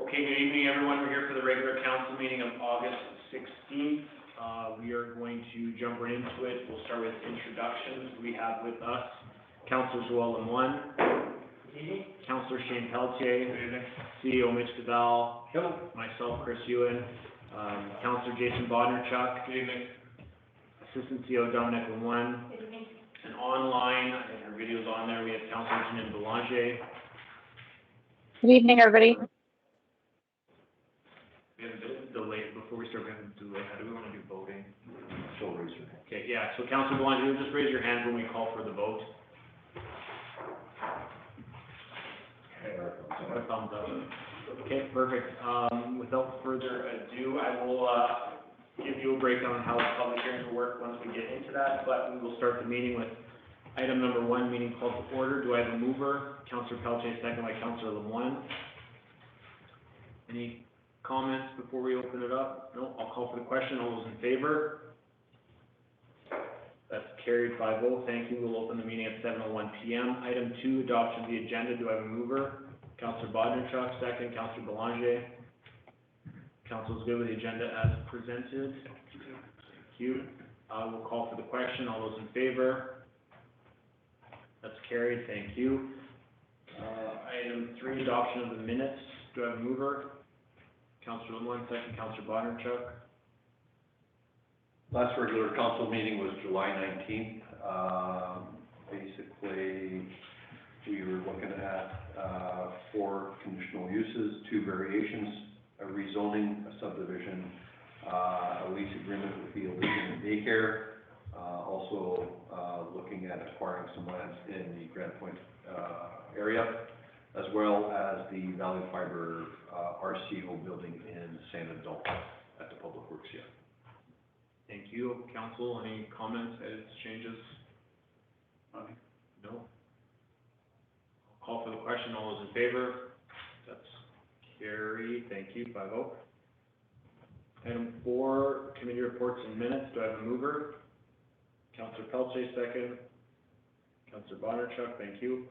Okay, good evening, everyone. We're here for the regular council meeting of August 16th. We are going to jump right into it. We'll start with introductions. We have with us Councillor Joel Lemoine, Councillor Shane Pelletier, CEO Mitch Duval, myself, Chris Ewan, Councillor Jason Bodnerchuk, Assistant CEO Dominic Lemoine, and online, I think our video's on there, we have Councillor Janine Belanger. Good evening, everybody. We have a bit of a delay. Before we start, we have a delay. How do we want to do voting? So raise your hand. Okay, yeah, so Councillor Belanger, just raise your hand when we call for the vote. Okay, thumbs up. Okay, perfect. Without further ado, I will give you a breakdown on how the public hearings will work once we get into that, but we will start the meeting with item number 1, meeting called to order. Do I have a mover? Councillor Pelletier, second by Councillor Lemoine. Any comments before we open it up? No, I'll call for the question. All those in favor? That's carried 5-0. Thank you. We'll open the meeting at 7:01 p.m. Item 2, adoption of the agenda. Do I have a mover? Councillor Bodnerchuk, second. Councillor Belanger. Council's good with the agenda as presented. Thank you. We'll call for the question. All those in favor? That's carried. Thank you. Item 3, adoption of the minutes. Do I have a mover? Councillor Lemoine, second. Councillor Bodnerchuk. Last regular council meeting was July 19th. Basically, we were looking at 4 conditional uses, 2 variations, a rezoning, a subdivision, a lease agreement with the Elysian Daycare, also looking at acquiring some lands in the Grand Point area, as well as the Valley Fiber RCO building in San Adolfo at the Public Works yard. Thank you. Council, any comments, edits, changes? No? I'll call for the question. All those in favor? That's carried. Thank you. 5-0. Item 4, committee reports and minutes. Do I have a mover? Councillor Pelletier, second. Councillor Bodnerchuk, thank you.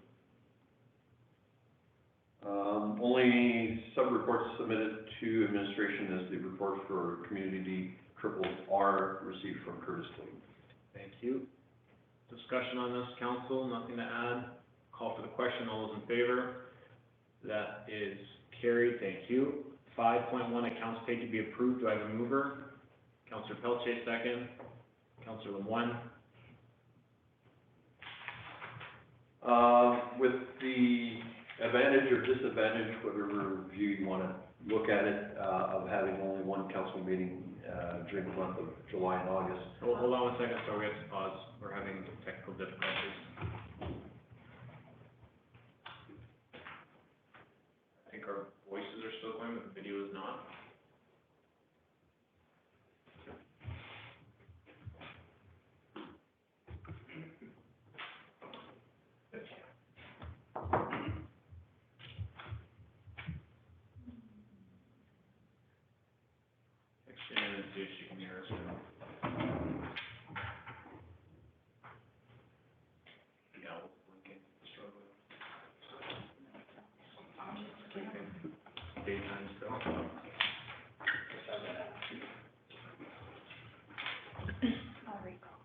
Only sub-reports submitted to administration is the report for Community RRR received from Curtis Lee. Thank you. Discussion on this, council, nothing to add. Call for the question. All those in favor? That is carried. Thank you. 5.1, accounts paid to be approved. Do I have a mover? Councillor Pelletier, second. Councillor Lemoine. With the advantage or disadvantage, whatever view you want to look at it, of having only one council meeting during the month of July and August. Oh, hold on 1 second, so we have to pause. We're having technical difficulties. I think our voices are still going, but the video is not. And see if she can hear us now. Yeah, blinking, struggling. Daytime still. I'll recall.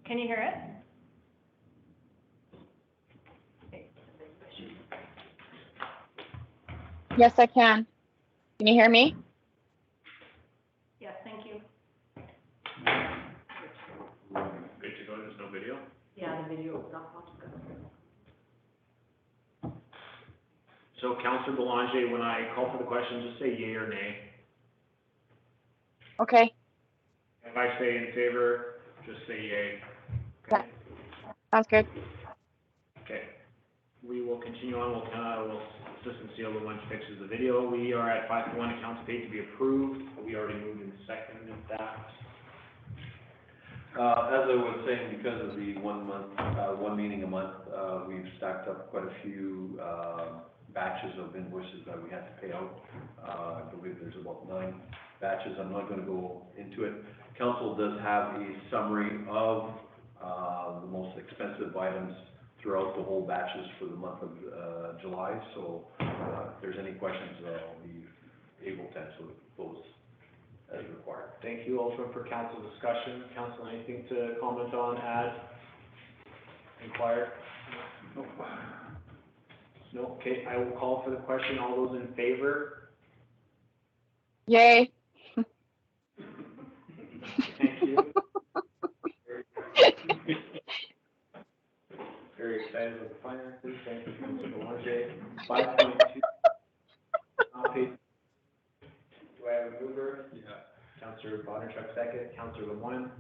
Can you hear it? Yes, I can. Can you hear me? Yes, thank you. Good to go, there's no video? Yeah, the video is not possible. So Councillor Belanger, when I call for the question, just say yay or nay. Okay. If I say in favor, just say yay. Yeah. Sounds good. Okay. We will continue on. We'll Assistant CEO Lemoine fixes the video. We are at 5.1, accounts paid to be approved. We already moved in second in that. As I was saying, because of the 1 month, one meeting a month, we've stacked up quite a few, batches of invoices that we had to pay out. I believe there's about 9 batches. I'm not gonna go into it. Council does have a summary of, the most expensive items throughout the whole batches for the month of, July. So, if there's any questions, I'll be able to answer those as required. Thank you. Also for council discussion. Council, anything to comment on, add, inquire? No? Okay, I will call for the question. All those in favor? Yay. Thank you. Very excited about the finances. Thank you, Councilor Belanger. 5.2. Do I have a mover? Yeah. Councilor Bonnerchuck second. Councilor Lemoine.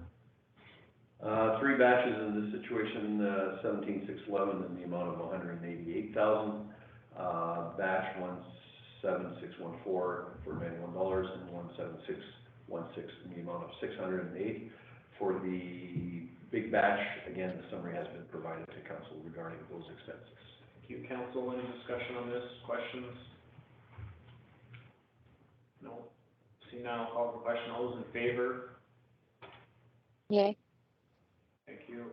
3 batches in this situation, 17,611 in the amount of 188,000. Batch 17614 for $91 and 17616 in the amount of 608. For the big batch, again, the summary has been provided to council regarding those expenses. Thank you, council. Any discussion on this? Questions? No? See none, I'll call for question. All those in favor? Yay. Thank you.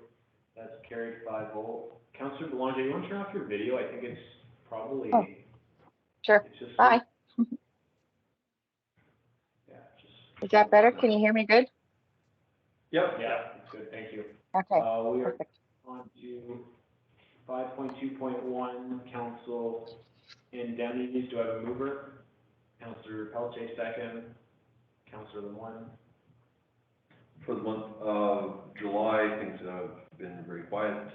That's carried 5-0. Councilor Belanger, you want to turn off your video? I think it's probably. Oh, sure. It's just. Bye. Yeah, just. Is that better? Can you hear me good? Yep. Yeah, it's good. Thank you. Okay, We are perfect. on to 5.2.1, council indemnities. Do I have a mover? Councilor Pelletier second. Councilor Lemoine. For the month of July, things have been very quiet,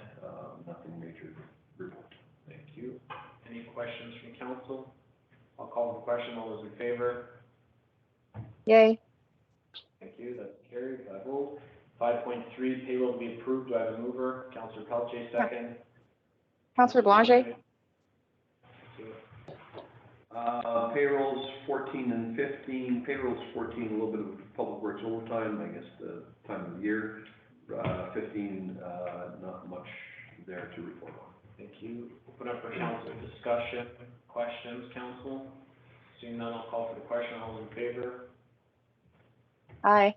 nothing major to report. Thank you. Any questions from council? I'll call the question. All those in favor? Yay. Thank you. That's carried. 5-0. 5.3, payroll to be approved. Do I have a mover? Councilor Pelletier second. Councillor Belanger? Thank you. Payrolls 14 and 15, payrolls 14, a little bit of public works overtime, I guess the time of the year. 15, not much there to report on. Thank you. Open up for council discussion. Questions, council? Seeing none, I'll call for the question. All those in favor? Aye.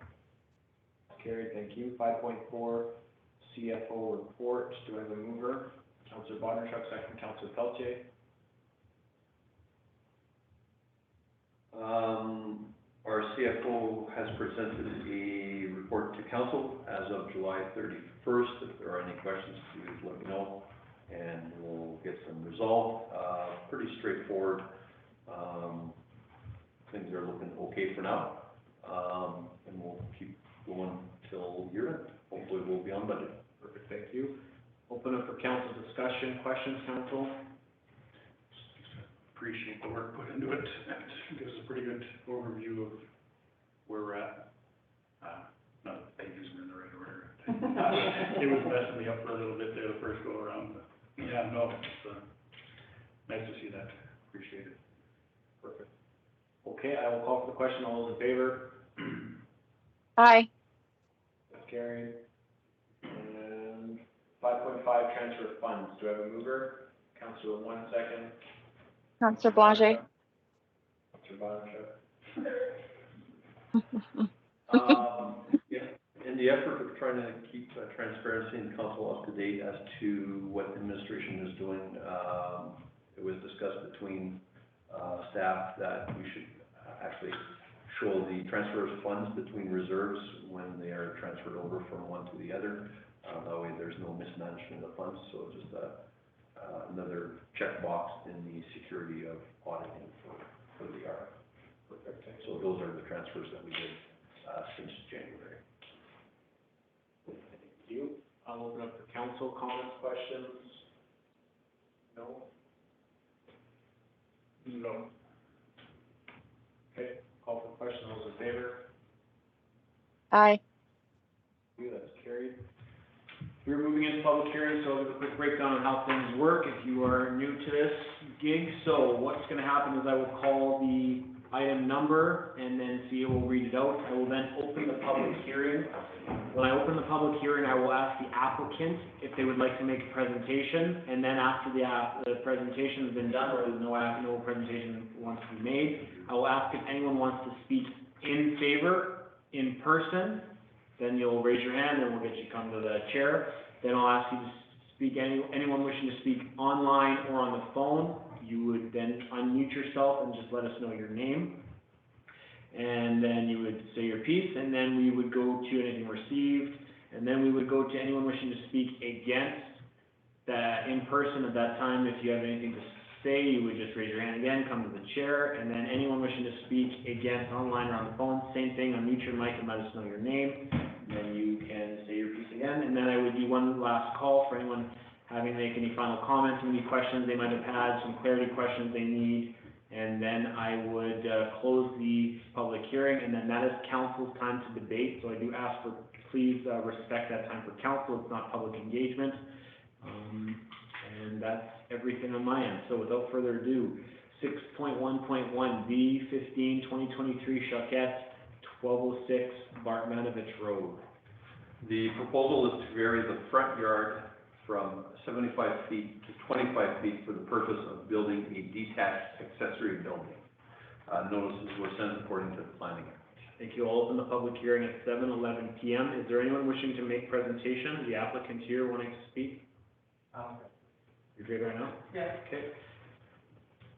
Carried. Thank you. 5.4, CFO report. Do I have a mover? Councilor Bonnerchuck, second. Councilor Pelletier. Our CFO has presented a report to council as of July 31st. If there are any questions, please let me know, and we'll get some resolved. Pretty straightforward. Things are looking okay for now, and we'll keep going till year end. Hopefully we'll be on budget. Perfect. Thank you. Open up for council discussion. Questions, council? Appreciate the work put into it, and it gives a pretty good overview of where we're at. Not that pages were in the right order. It was messing me up for a little bit there the first go around, but yeah, no, it's nice to see that. Appreciate it. Perfect. Okay, I will call for the question. All those in favor? Aye. That's carried. And 5.5, transfer of funds. Do I have a mover? Councilor, 1 second. Councillor Belanger? Councilor Bonnerchuck. Yeah, in the effort of trying to keep transparency and council up to date as to what administration is doing, it was discussed between staff that we should actually show the transfer of funds between reserves when they are transferred over from one to the other. That way there's no mismanagement of funds, so just another checkbox in the security of auditing for the RF. Perfect. So those are the transfers that we did since January. Thank you. I'll open up for council comments, questions. No? No. Okay, call for the question. All those in favor? Aye. Thank you. That's carried. We're moving into public hearing, so I'll give a quick breakdown on how things work if you are new to this gig. So what's going to happen is I will call the item number, and then Sia will read it out. I will then open the public hearing. When I open the public hearing, I will ask the applicant if they would like to make a presentation, and then after the presentation's been done, or no presentation wants to be made, I will ask if anyone wants to speak in favor, in person, then you'll raise your hand, and we'll get you come to the chair. Then I'll ask you to speak, anyone wishing to speak online or on the phone, you would then unmute yourself and just let us know your name. And then you would say your piece, and then we would go to anything received, and then we would go to anyone wishing to speak against that in person at that time. If you have anything to say, you would just raise your hand again, come to the chair, and then anyone wishing to speak against online or on the phone, same thing, unmute your mic and let us know your name, and then you can say your piece again, and then I would do one last call for anyone having make any final comments, any questions they might have had, some clarity questions they need, and then I would close the public hearing, and then that is council's time to debate, so I do ask for, please respect that time for council, it's not public engagement. And that's everything on my end, so without further ado, 6.1.1, V15, 2023 Choquette, 1206 Bartmanovich Road. The proposal is to vary the front yard from 75 feet to 25 feet for the purpose of building a detached accessory building. Notices were sent according to the planning act. Thank you. I'll open the public hearing at 7:11 p.m. Is there anyone wishing to make presentation? The applicant here wanting to speak? You're good right now? Yeah. Okay.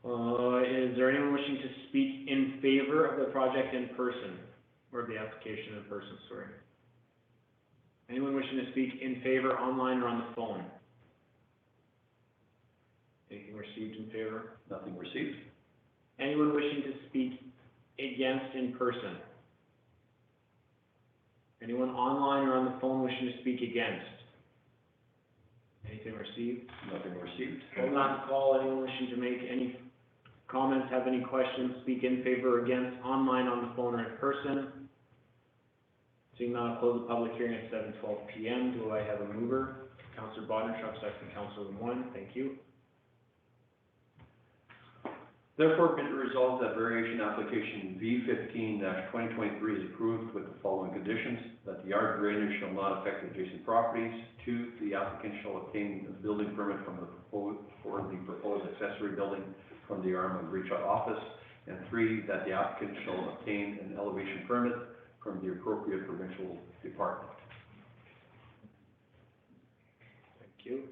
Is there anyone wishing to speak in favor of the project in person, or the application in person, sorry? Anyone wishing to speak in favor online or on the phone? Anything received in favor? Nothing received. Anyone wishing to speak against in person? Anyone online or on the phone wishing to speak against? Anything received? Nothing received. Will not call anyone wishing to make any comments, have any questions, speak in favor or against, online, on the phone, or in person. Seeing none, I'll close the public hearing at 7:12 p.m. Do I have a mover? Councillor Bodnar, second Councillor Lemoine, thank you. Therefore, be it resolved that variation application V15-2023 is approved with the following conditions: that the yard drainage shall not affect adjacent properties. 2, the applicant shall obtain a building permit from the proposed accessory building from the Arm of Reach office. And 3, that the applicant shall obtain an elevation permit from the appropriate provincial department. Thank you.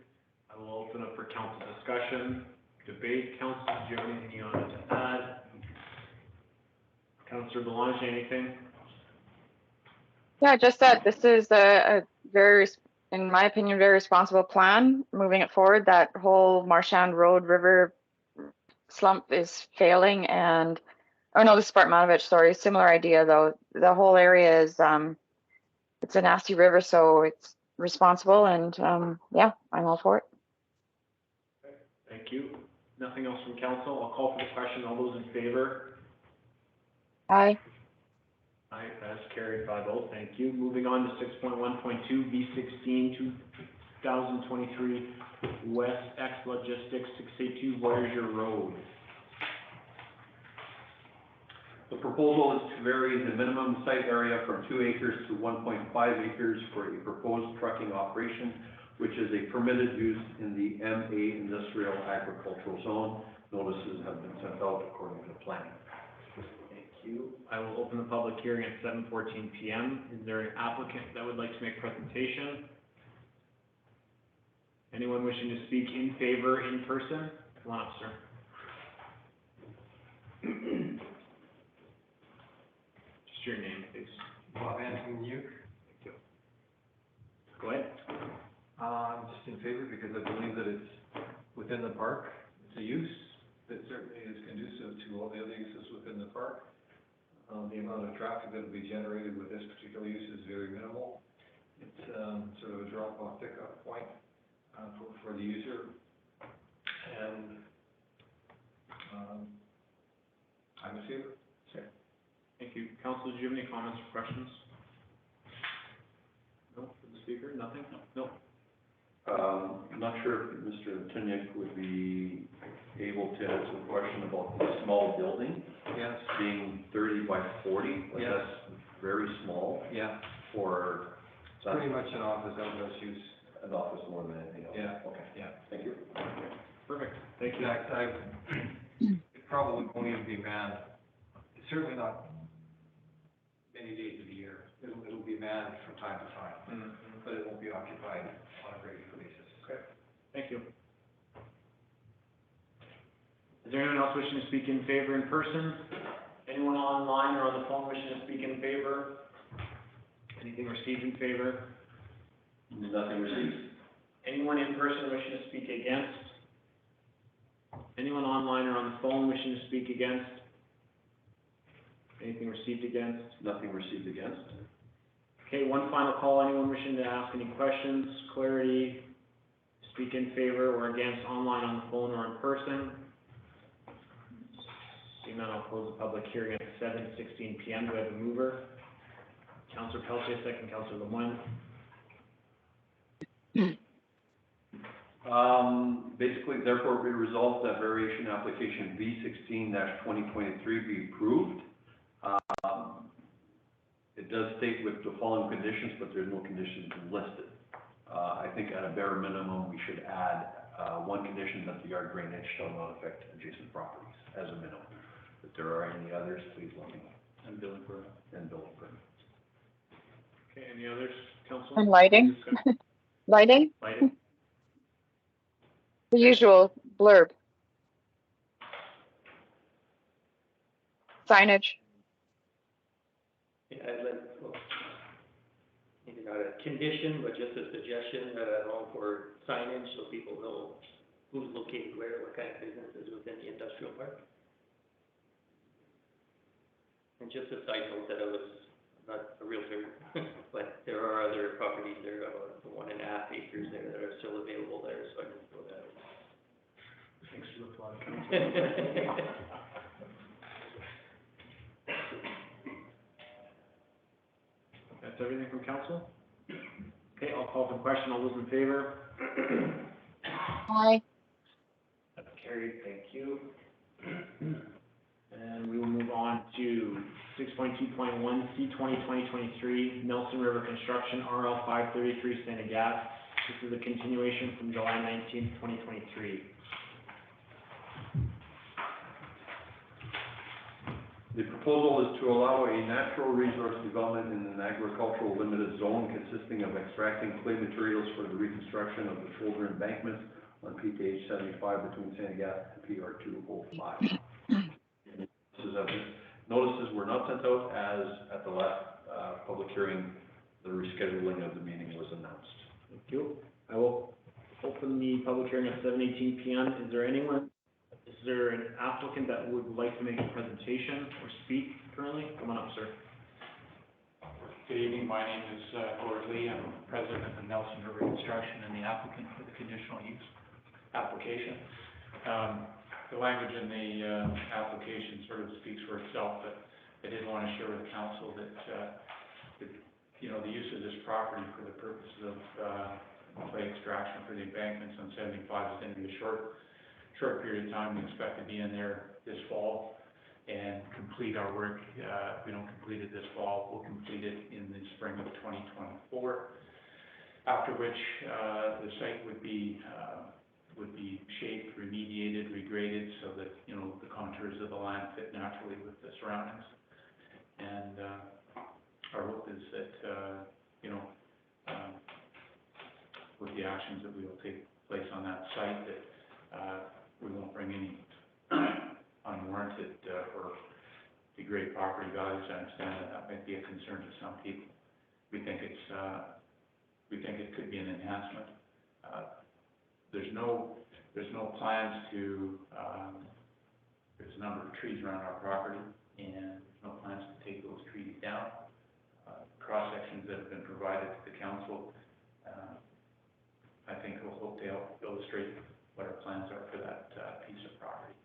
I will open up for council discussion, debate. Council, do you have anything you wanted to add? Councillor Belanger, anything? Yeah, just that this is a very, in my opinion, very responsible plan, moving it forward. That whole Marchand Road River slump is failing, and, oh no, this is Bartmanovich, sorry, similar idea though. The whole area is, it's a nasty river, so it's responsible, and yeah, I'm all for it. Thank you. Nothing else from council. I'll call for the question. All those in favor? Aye. Aye, that's carried 5-0. Thank you. Moving on to 6.1.2, B16, 2023 West X Logistics, 682 Voyager Road. The proposal is to vary the minimum site area from 2 acres to 1.5 acres for a proposed trucking operation, which is a permitted use in the MA Industrial Agricultural Zone. Notices have been sent out according to the plan. Thank you. I will open the public hearing at 7:14 p.m. Is there an applicant that would like to make presentation? Anyone wishing to speak in favor in person? Come on up, sir. Just your name, please. Bob Anthony Uke. Thank you. Go ahead. I'm just in favor because I believe that it's within the park. It's a use that certainly is conducive to all the other uses within the park. The amount of traffic that will be generated with this particular use is very minimal. It's sort of a drop-off pickup point for the user. And I'm in favor. Thank you. Council, do you have any comments or questions? No, for the speaker, nothing? No. I'm not sure if Mr. Tunyk would be able to answer the question about the small building Yes, being 30 by 40. Like, Yes. that's very small yeah, for, it's pretty much an office outdoor use, an office more than anything else. Yeah. Okay, yeah. thank you. Perfect, thank In you. fact, it probably won't even be manned, certainly not many days of the year. It'll be manned from time to time, but it won't be occupied on a regular basis. Okay, thank you. Is there anyone else wishing to speak in favor in person? Anyone online or on the phone wishing to speak in favor? Anything received in favor? Nothing received. Anyone in person wishing to speak against? Anyone online or on the phone wishing to speak against? Anything received against? Nothing received against. Okay, one final call, anyone wishing to ask any questions, clarity, speak in favor or against, online, on the phone, or in person? Seeing none, I'll close the public hearing at 7:16 PM. Do I have a mover? Councilor Pelletier, second, Councilor Lemoine. Basically, therefore, be resolved that variation application V16-2023 be approved. It does state with the following conditions, but there's no conditions listed. I think at a bare minimum, we should add, one condition that the yard drainage shall not affect adjacent properties as a minimum. If there are any others, please let me know. And building permit. And building permit. Okay, any others, Council? And lighting? Lighting, Lighting? the usual blurb. Signage. Yeah, I'd like, well, maybe not a condition, but just a suggestion that I know for signage, so people know who's located where, what kind of business is within the industrial park. And just a side note that I was not a realtor, but there are other properties there, about 1.5 acres there that are still available there, so I can throw that out. Thanks for the plug, Councilor. That's everything from council? Okay, I'll call for the question. All those in favor? Aye. That's carried, thank you. And we will move on to 6.2.1 C20-2023 Nelson River Construction RL 533 Santa Gas. This is a continuation from July 19th, 2023. The proposal is to allow a natural resource development in an agricultural limited zone consisting of extracting clay materials for the reconstruction of the shoulder embankments on PTH 75 between Santa Gat and PR 205. Notices were not sent out as at the last public hearing, the rescheduling of the meeting was announced. Thank you. I will open the public hearing at 7:18 PM. Is there an applicant that would like to make a presentation or speak currently? Come on up, sir. Good evening, my name is Gord Lee, I'm president of Nelson River Construction and the applicant for the conditional use application. The language in the application sort of speaks for itself, but I did want to share with the council that, you know, the use of this property for the purposes of clay extraction for the embankments on 75 is going to be a short period of time. We expect to be in there this fall and complete our work. If we don't complete it this fall, we'll complete it in the spring of 2024, after which the site would be shaped, remediated, regraded, so that, you know, the contours of the land fit naturally with the surroundings. And our hope is that, you know, with the actions that we will take place on that site, that we won't bring any unwarranted or degrade property values. I understand that might be a concern to some people. We think it could be an enhancement. There's no plans to, there's a number of trees around our property, and there's no plans to take those trees down. Cross sections that have been provided to the council, I think will hope to help illustrate what our plans are for that piece of property.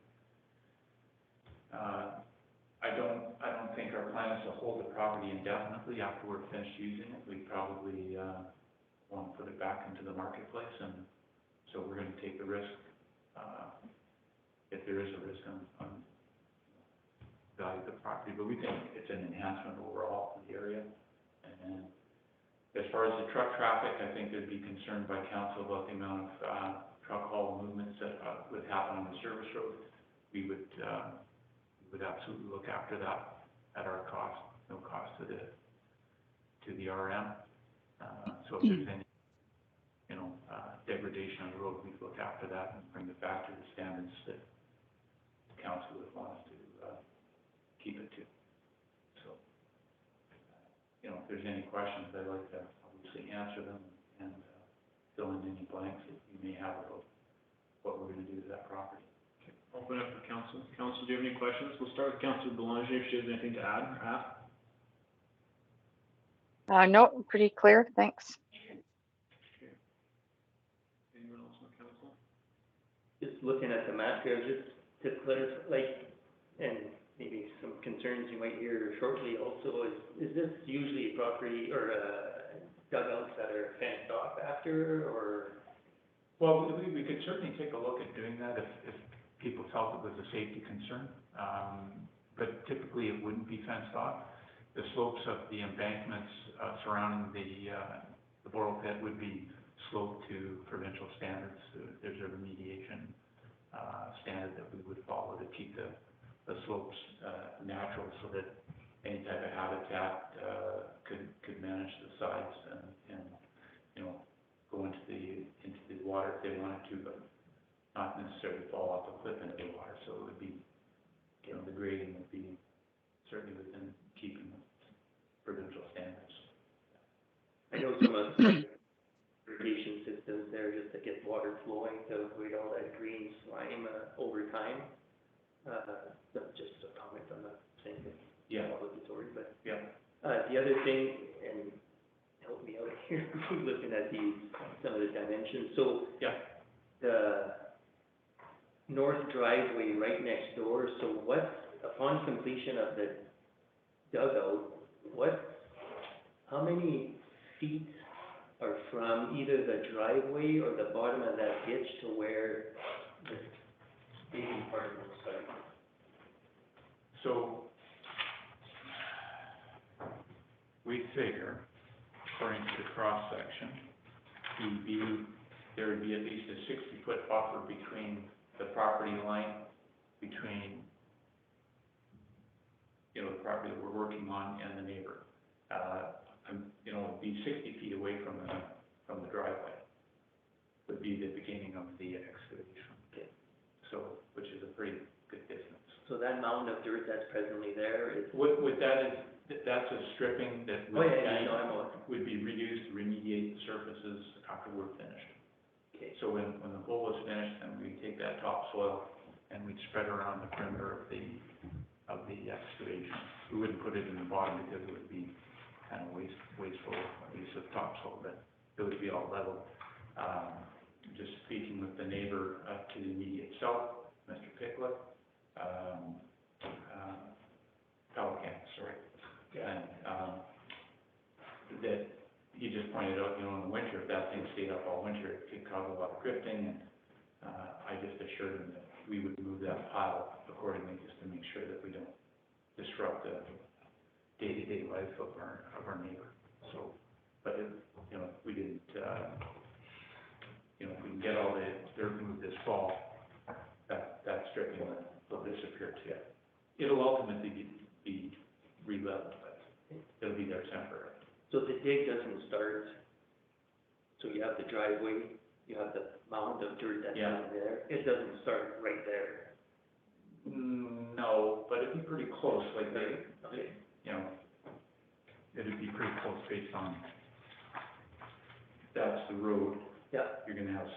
I don't think our plan is to hold the property indefinitely after we're finished using it. We probably want to put it back into the marketplace, and so we're going to take the risk if there is a risk on value of the property, but we think it's an enhancement overall to the area. And as far as the truck traffic, I think there'd be concern by council about the amount of, truck haul movements that, would happen on the service road. We would absolutely look after that at our cost, no cost to the RM. So if there's any, degradation on the road, we'd look after that and bring it back to the standards that the council would want us to, keep it to. So, if there's any questions, I'd like to obviously answer them and, fill in any blanks that you may have about what we're gonna do to that property. Open up for council. Council, do you have any questions? We'll start with Councilor Belanger if she has anything to add or ask. No, pretty clear, thanks. Anyone else on council? Just looking at the map here, just to clarify, and maybe some concerns you might hear shortly also, is this usually property or, dugouts that are fenced off after, or? Well, we could certainly take a look at doing that if people felt it was a safety concern. But typically it wouldn't be fenced off. The slopes of the embankments, surrounding the borrow pit would be sloped to provincial standards. There's a remediation, standard that we would follow to keep the slopes, natural so that any type of habitat, could manage the sides and, go into the water if they wanted to, but not necessarily fall off a cliff into the water. So it would be, the grading would be certainly within keeping with provincial standards. I know some of the irrigation systems there just to get water flowing to avoid all that green slime, over time. That's just a comment, I'm not saying it's Yeah. obligatory, but. Yeah. The other thing, and help me out here, looking at some of the dimensions, so. Yeah. The north driveway right next door, so upon completion of the dugout, how many feet are from either the driveway or the bottom of that ditch to where the baby part will start? So, we figure, according to the cross-section, there would be at least a 60-foot buffer between the property line, between, the property that we're working on and the neighbor. It'd be 60 feet away from the driveway, would be the beginning of the excavation. Okay. So, which is a pretty good distance. So that mound of dirt that's presently there is. What that is, that's a stripping that Oh, yeah, I know, I'm on. would be reused to remediate the surfaces after we're finished. Okay. So when the hole is finished, then we take that topsoil and we'd spread around the perimeter of the excavation. We wouldn't put it in the bottom because it would be kind of wasteful use of topsoil, but it would be all level. Just speaking with the neighbor to the immediate south, Mr. Picklet, Pelican, sorry. And, that he just pointed out, in the winter, if that thing stayed up all winter, it could cause a lot of drifting, and, I just assured him that we would move that pile accordingly, just to make sure that we don't disrupt the day-to-day life of our neighbor. So, but if, we didn't, if we can get all the dirt moved this fall, that stripping will disappear too. It'll ultimately be re-leveled, but it'll be there temporarily. So the dig doesn't start, so you have the driveway, you have the mound of dirt that's Yeah. down there, it doesn't start right there. No, but it'd be pretty close, like Okay. It'd be pretty close based on, that's the road. Yeah, You're gonna have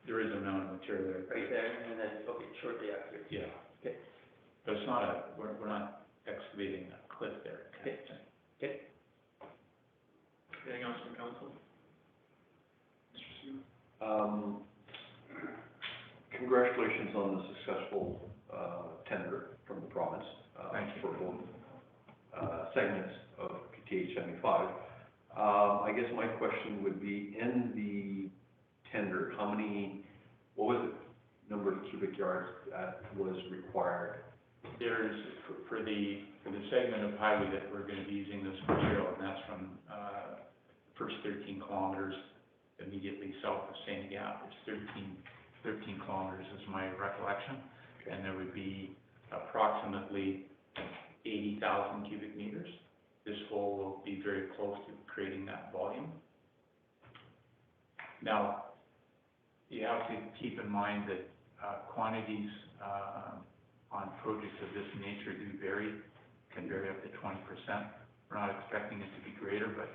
there is an amount of material there. right there, and then, okay, shortly after. Yeah. Okay. But it's not we're not excavating a cliff there. kind of thing. Okay. Anything else from council? Mr. Seaman? Congratulations on the successful, tender from the province, Thank you. for both, segments of PTH 75. I guess my question would be, in the tender, what was it, number of cubic yards that was required? There's, for the segment of highway that we're gonna be using this material, and that's from, first 13 kilometers immediately south of St. Gap, it's 13 kilometers is my recollection, and there would be approximately 80,000 cubic meters. This hole will be very close to creating that volume. Now, you have to keep in mind that quantities on projects of this nature do vary, can vary up to 20%. We're not expecting it to be greater, but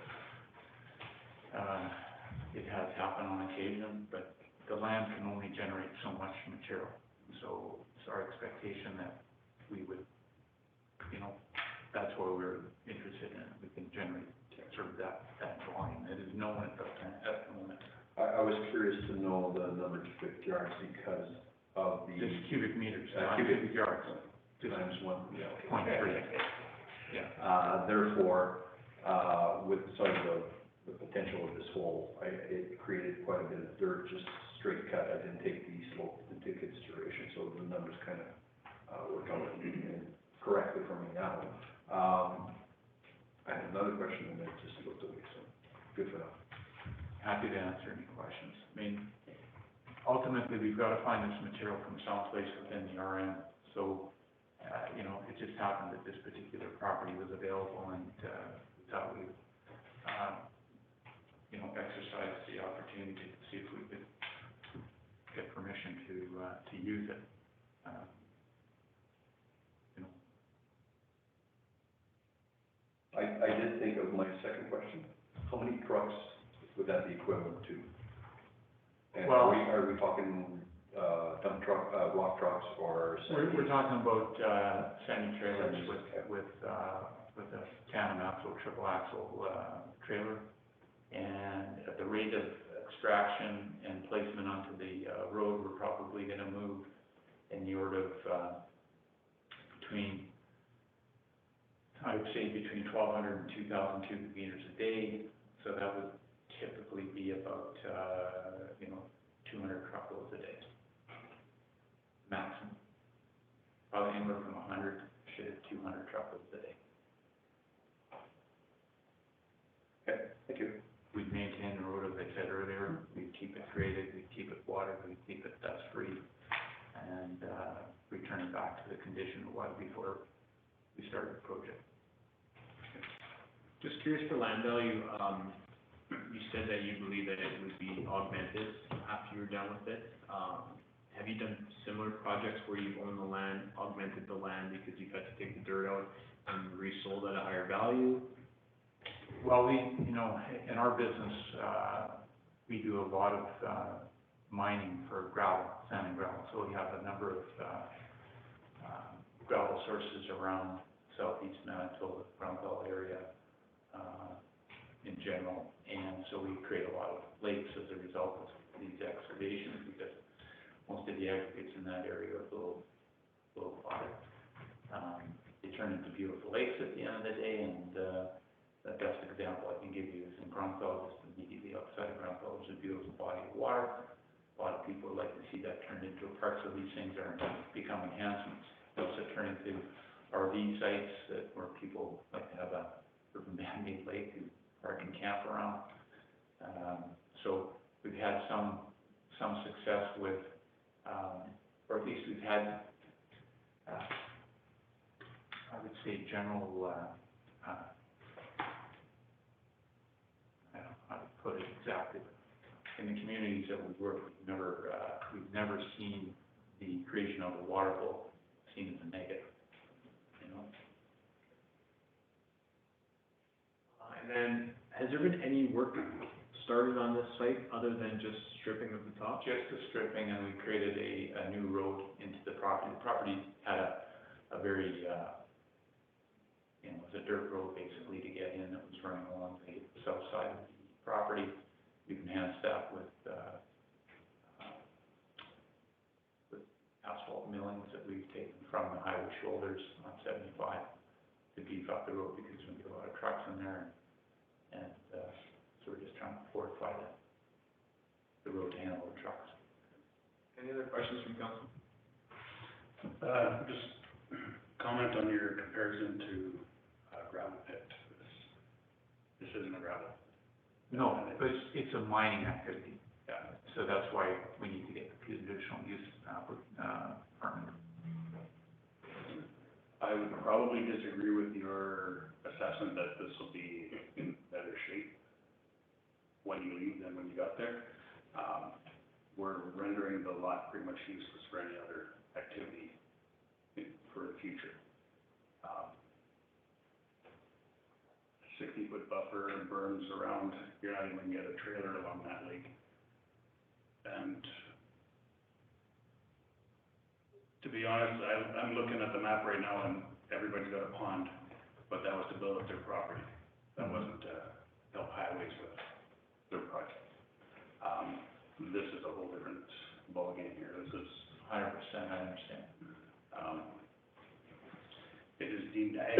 it has happened on occasion, but the land can only generate so much material. So it's our expectation that we would, you know, that's where we're interested in. We can generate sort of that volume. It is known at the moment. I was curious to know the number of cubic yards because of the. Just cubic meters, Cubic cubic yards. Times one, yeah. Okay. Point three. Yeah. Therefore, with sort of the potential of this hole, it created quite a bit of dirt, just straight cut. I didn't take the slope into consideration, so the numbers kind of worked out correctly for me now. I had another question and it just looked away, so good for now. Happy to answer any questions. I mean, ultimately, we've got to find this material from someplace within the RM. So, you know, it just happened that this particular property was available, and we thought we would, you know, exercise the opportunity to see if we could get permission to use it. You know. I did think of my second question. How many trucks would that be equivalent to? And Well, are we talking, dump truck, rock trucks or? We're talking about, semi-trailers with a tandem axle, triple axle, trailer. And at the rate of extraction and placement onto the, road, we're probably gonna move in the order of, I would say between 1,200 and 2,000 cubic meters a day. So that would typically be about, you know, 200 truckloads a day, maximum. Probably anywhere from 100 to 200 truckloads a day. Okay, thank you. We'd maintain the road, as I said earlier, we'd keep it graded, we'd keep it watered, we'd keep it dust-free, and, return it back to the condition it was before we started the project. Just curious for land value, you said that you believe that it would be augmented after you're done with it. Have you done similar projects where you've owned the land, augmented the land because you've had to take the dirt out and resold at a higher value? Well, you know, in our business, we do a lot of, mining for gravel, sand and gravel. So we have a number of, gravel sources around southeast Manitoba, Brown Belt area, in general. And so we create a lot of lakes as a result of these excavations, because most of the aggregates in that area are low water. They turn into beautiful lakes at the end of the day, and, the best example I can give you is in Grunfeld, just immediately outside of Grunfeld, there's a beautiful body of water. A lot of people would like to see that turned into a park, so these things are become enhancements. They also turn into RV sites where people like to have a sort of man-made lake to park and camp around. So we've had some success with, or at least we've had, I would say general, I don't know how to put it exactly, but in the communities that we've worked, we've never seen the creation of a water hole seen as a negative, you know? And then, has there been any work started on this site other than just stripping of the top? Just the stripping, and we created a new road into the property. The property had a very, you know, it was a dirt road basically to get in that was running along the south side of the property. We've enhanced that with asphalt millings that we've taken from the highway shoulders on 75 to beef up the road, because there's going to be a lot of trucks in there. And so we're just trying to fortify the road to handle the trucks. Any other questions from council? Just comment on your comparison to gravel pit. This isn't a gravel. No, but it's a mining activity, Yeah. so that's why we need to get the conditional use, permit. I would probably disagree with your assessment that this will be in better shape when you leave than when you got there. We're rendering the lot pretty much useless for any other activity for the future. 60-foot buffer and berms around, you're not even gonna get a trailer along that lake. And to be honest, I'm looking at the map right now and everybody's got a pond, but that was to build up their property. That wasn't to help highways with their project. This is a whole different ballgame here. This is, 100%, I understand. it is deemed ag,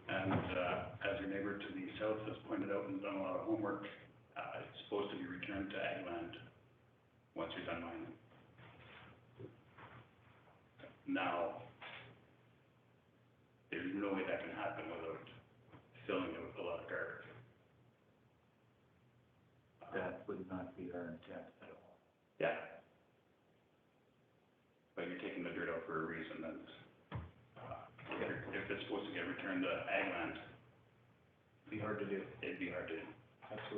and, as your neighbor to the south has pointed out and done a lot of homework, it's supposed to be returned to ag land once you're done mining. Now, there's no way that can happen without filling it with a lot of garbage. That would not be our intent at all. Yeah. But you're taking the dirt out for a reason, and, if it's supposed to get returned to ag land, Be hard to do. it'd be hard to,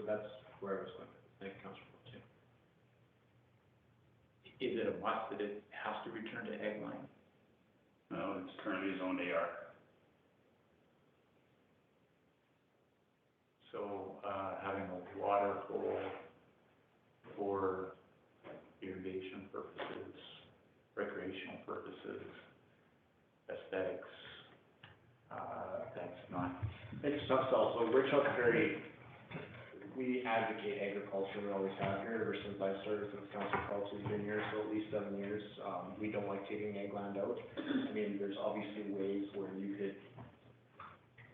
That's where I was going. Thank you, Councilor Pelletier. Is it a must that it has to return to ag line? no, it's currently zoned AR. So, having a water hole for irrigation purposes, recreational purposes, aesthetics, that's not, It's tough sell, so we're Chuck Perry, we advocate agriculture, we always have here, ever since I started, since Council Phelps has been here, so at least 7 years. We don't like taking ag land out. I mean, there's obviously ways where you could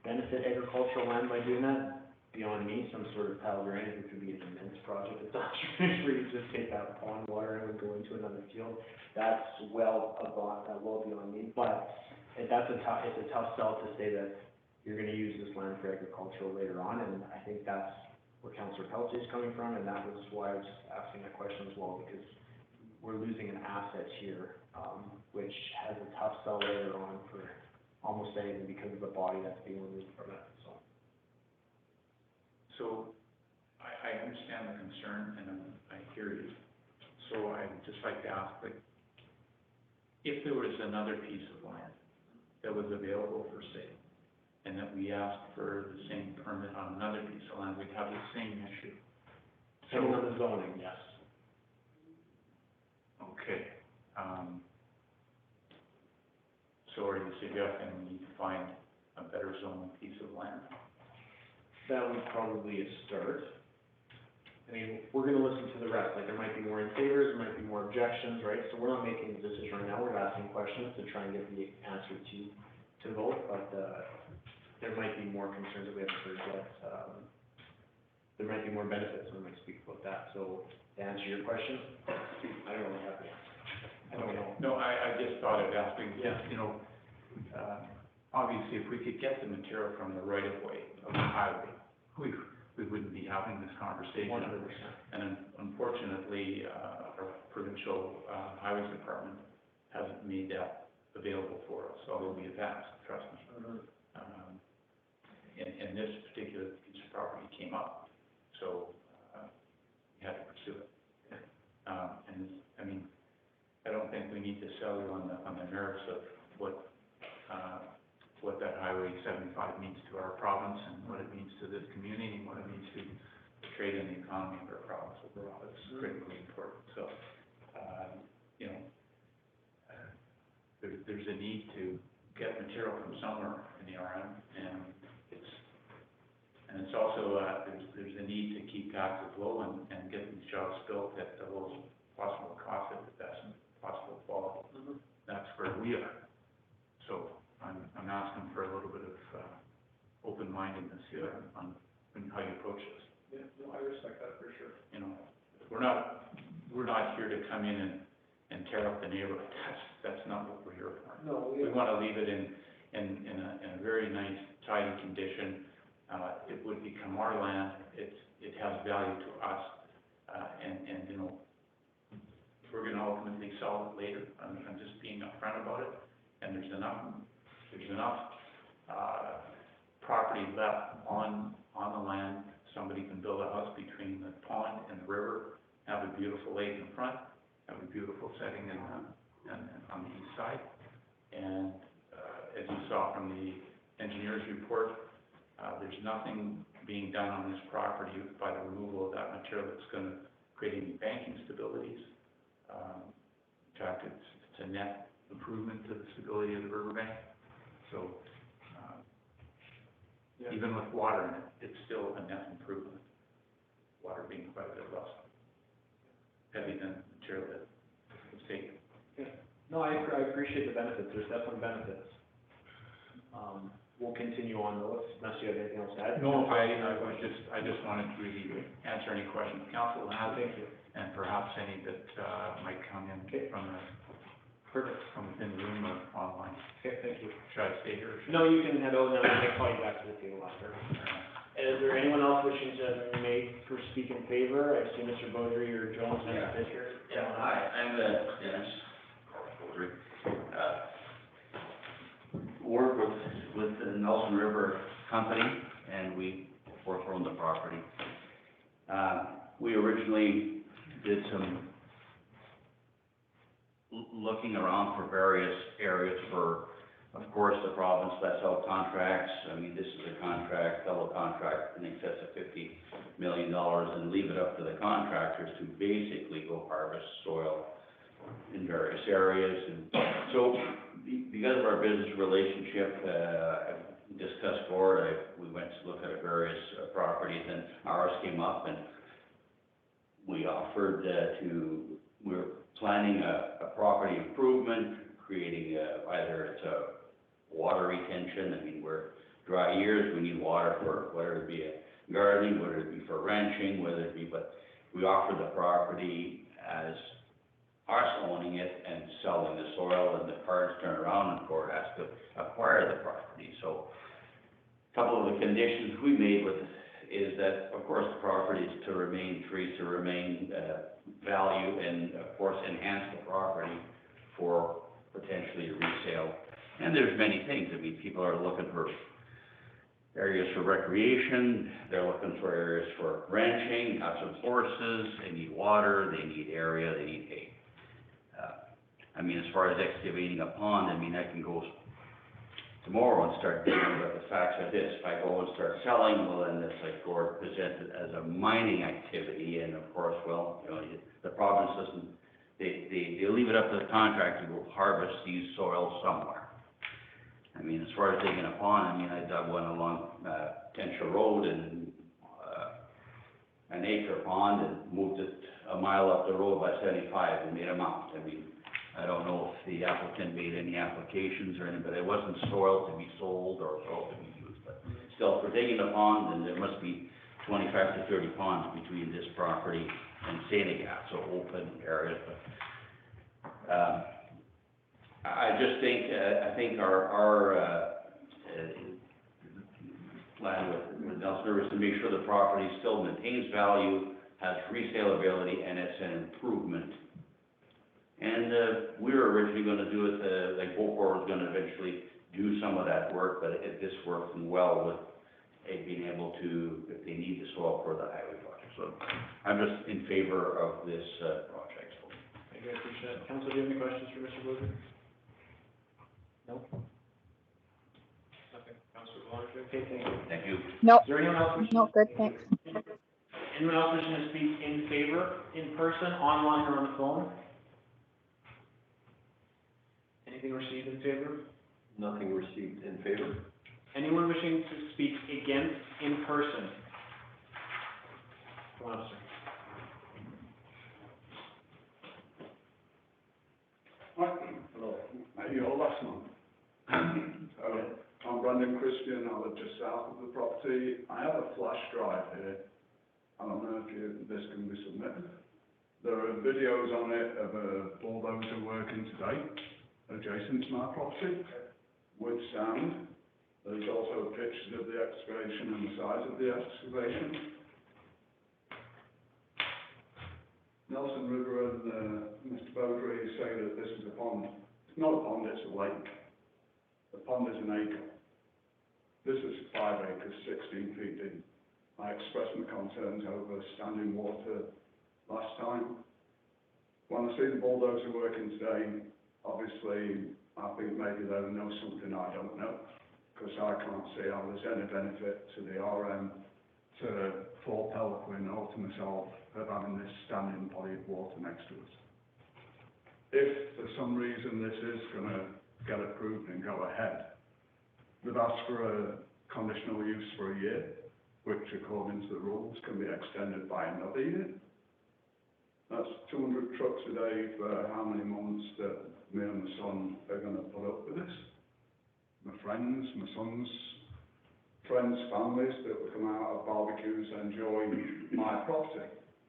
benefit agricultural land by doing that. Beyond me, some sort of Palo Grande, it could be an immense project at Dodge Ridge, where you just take that pond water and would go into another field. That's well beyond me, but it's a tough sell to say that you're gonna use this land for agricultural later on, and I think that's where Councilor Pelletier is coming from, and that was why I was asking that question as well, because we're losing an asset here, which has a tough sell later on for almost anything because of the body that's being removed from it, so. so, I understand the concern and I hear you. So I'd just like to ask, like, if there was another piece of land that was available for sale, and that we asked for the same permit on another piece of land, we'd have the same issue. Depending on the zoning, yes. Okay, so are you suggesting we need to find a better zoned piece of land? That would probably be a start. I mean, we're gonna listen to the rest, like, there might be more in favors, there might be more objections, right? So we're not making a decision right now, we're asking questions to try and get the answer to vote, but, there might be more concerns that we haven't heard yet. There might be more benefits, we might speak about that, so to answer your question, I don't really have the answer. I don't know. No, I just thought of asking, Yeah. you know, obviously, if we could get the material from the right of way of the highway, we wouldn't be having this conversation. 100%. And unfortunately, our provincial, highways department hasn't made that available for us, although we have asked, trust me. And this particular piece of property came up, so, we had to pursue it. And, I mean, I don't think we need to sell you on the merits of what that Highway 75 means to our province and what it means to this community and what it means to the trade and the economy of our province overall. It's critically important, so, you know, there's a need to get material from somewhere in the RM, and it's also, there's a need to keep taxes low and get these jobs built at the lowest possible cost at the best possible quality. That's where we are. So I'm asking for a little bit of, open-mindedness here on how you approach this. Yeah, no, I respect that for sure. You know, we're not here to come in and tear up the neighborhood. That's not what we're here for. No, We wanna leave it in a very nice, tidy condition. It would become our land, it has value to us, and, you know, we're gonna ultimately sell it later. I'm just being upfront about it, and there's enough property left on the land. Somebody can build a house between the pond and the river, have a beautiful lake in front, have a beautiful setting on the east side. And, as you saw from the engineer's report, there's nothing being done on this property by the removal of that material that's gonna create any banking stabilities. In fact, it's a net improvement to the stability of the riverbank. So, even with water in it, it's still a net improvement. Water being quite a bit less heavy than material that was taken. No, I appreciate the benefits, there's definitely benefits. We'll continue on though, unless you have anything else to add. No, I just wanted to really answer any questions council has. Thank you. And perhaps any that, might come in Okay. Perfect. From within the room or online. Okay, thank you. Should I stay here or should? No, you can head out, and then I'll call you back to the table after. Is there anyone else wishing to speak in favor? I see Mr. Beaudry or Jones has a here. Yeah, hi, I'm Dennis Beaudry. Work with the Nelson River Company, and we work on the property. We originally did some looking around for various areas for, of course, the province lets out contracts. I mean, this is a contract, double contract in excess of $50 million, and leave it up to the contractors to basically go harvest soil in various areas. And so, because of our business relationship, I've discussed forward, we went to look at various properties, and ours came up, and we offered we're planning a property improvement, creating either it's a water retention. I mean, we're dry years, we need water for whether it be a gardening, whether it be for ranching, whether it be, but we offer the property as us owning it and selling the soil, and the parties turn around and court has to acquire the property. So a couple of the conditions we made with is that, of course, the property is to remain free, to remain value, and of course enhance the property for potentially resale. And there's many things. I mean, people are looking for areas for recreation, they're looking for areas for ranching, have some horses, they need water, they need area, they need hay. I mean, as far as excavating a pond, I mean, I can go tomorrow and start digging, but the facts are this: if I go and start selling, well, then it's like Gord presented as a mining activity, and of course, well, you know, the province doesn't, they leave it up to the contractor to go harvest these soils somewhere. I mean, as far as digging a pond, I mean, I dug one along Tenshaw Road, and an acre pond, and moved it a mile up the road by 75 and made a mound. I mean, I don't know if the applicant made any applications or anything, but it wasn't soil to be sold or soil to be used. But still, for digging a pond, then there must be 25 to 30 ponds between this property and Saint-Agathe, so open areas. But I just think, I think our plan with Nelson River is to make sure the property still maintains value, has resaleability, and it's an improvement. And we were originally going to do it, like Beauport was going to eventually do some of that work, but this worked well with being able to, if they need the soil for the highway project. So I'm just in favor of this project. Thank you, I appreciate it. Council, do you have any questions for Mr. Beaudry? No? Nothing. Councilor Volunteer? Okay, thank you. Thank you. No, Is there anyone else wishing? no, good, thanks. Anyone else wishing to speak in favor, in person, online, or on the phone? Anything received in favor? Nothing received in favor? Anyone wishing to speak against in person? Come on, sir. Hello, maybe all last month. I'm Brandon Christian, I live just south of the property. I have a flash drive here. I don't know if this can be submitted. There are videos on it of a bulldozer working today, adjacent to my property, with sound. There's also pictures of the excavation and the size of the excavation. Nelson River and, Mr. Beaudry say that this is a pond. It's not a pond, it's a lake. The pond is an acre. This is 5 acres, 16 feet deep. I expressed my concerns over standing water last time. When I see the bulldozer working today, obviously, I think maybe they'll know something I don't know, because I can't see how there's any benefit to the RM, to Fort Pelican, or to myself, of having this standing body of water next to us. If for some reason this is gonna get approved and go ahead, they've asked for a conditional use for a year, which according to the rules can be extended by another year. That's 200 trucks a day for how many months that me and my son are gonna put up with this. My friends, my son's friends, families that would come out of barbecues enjoy my property.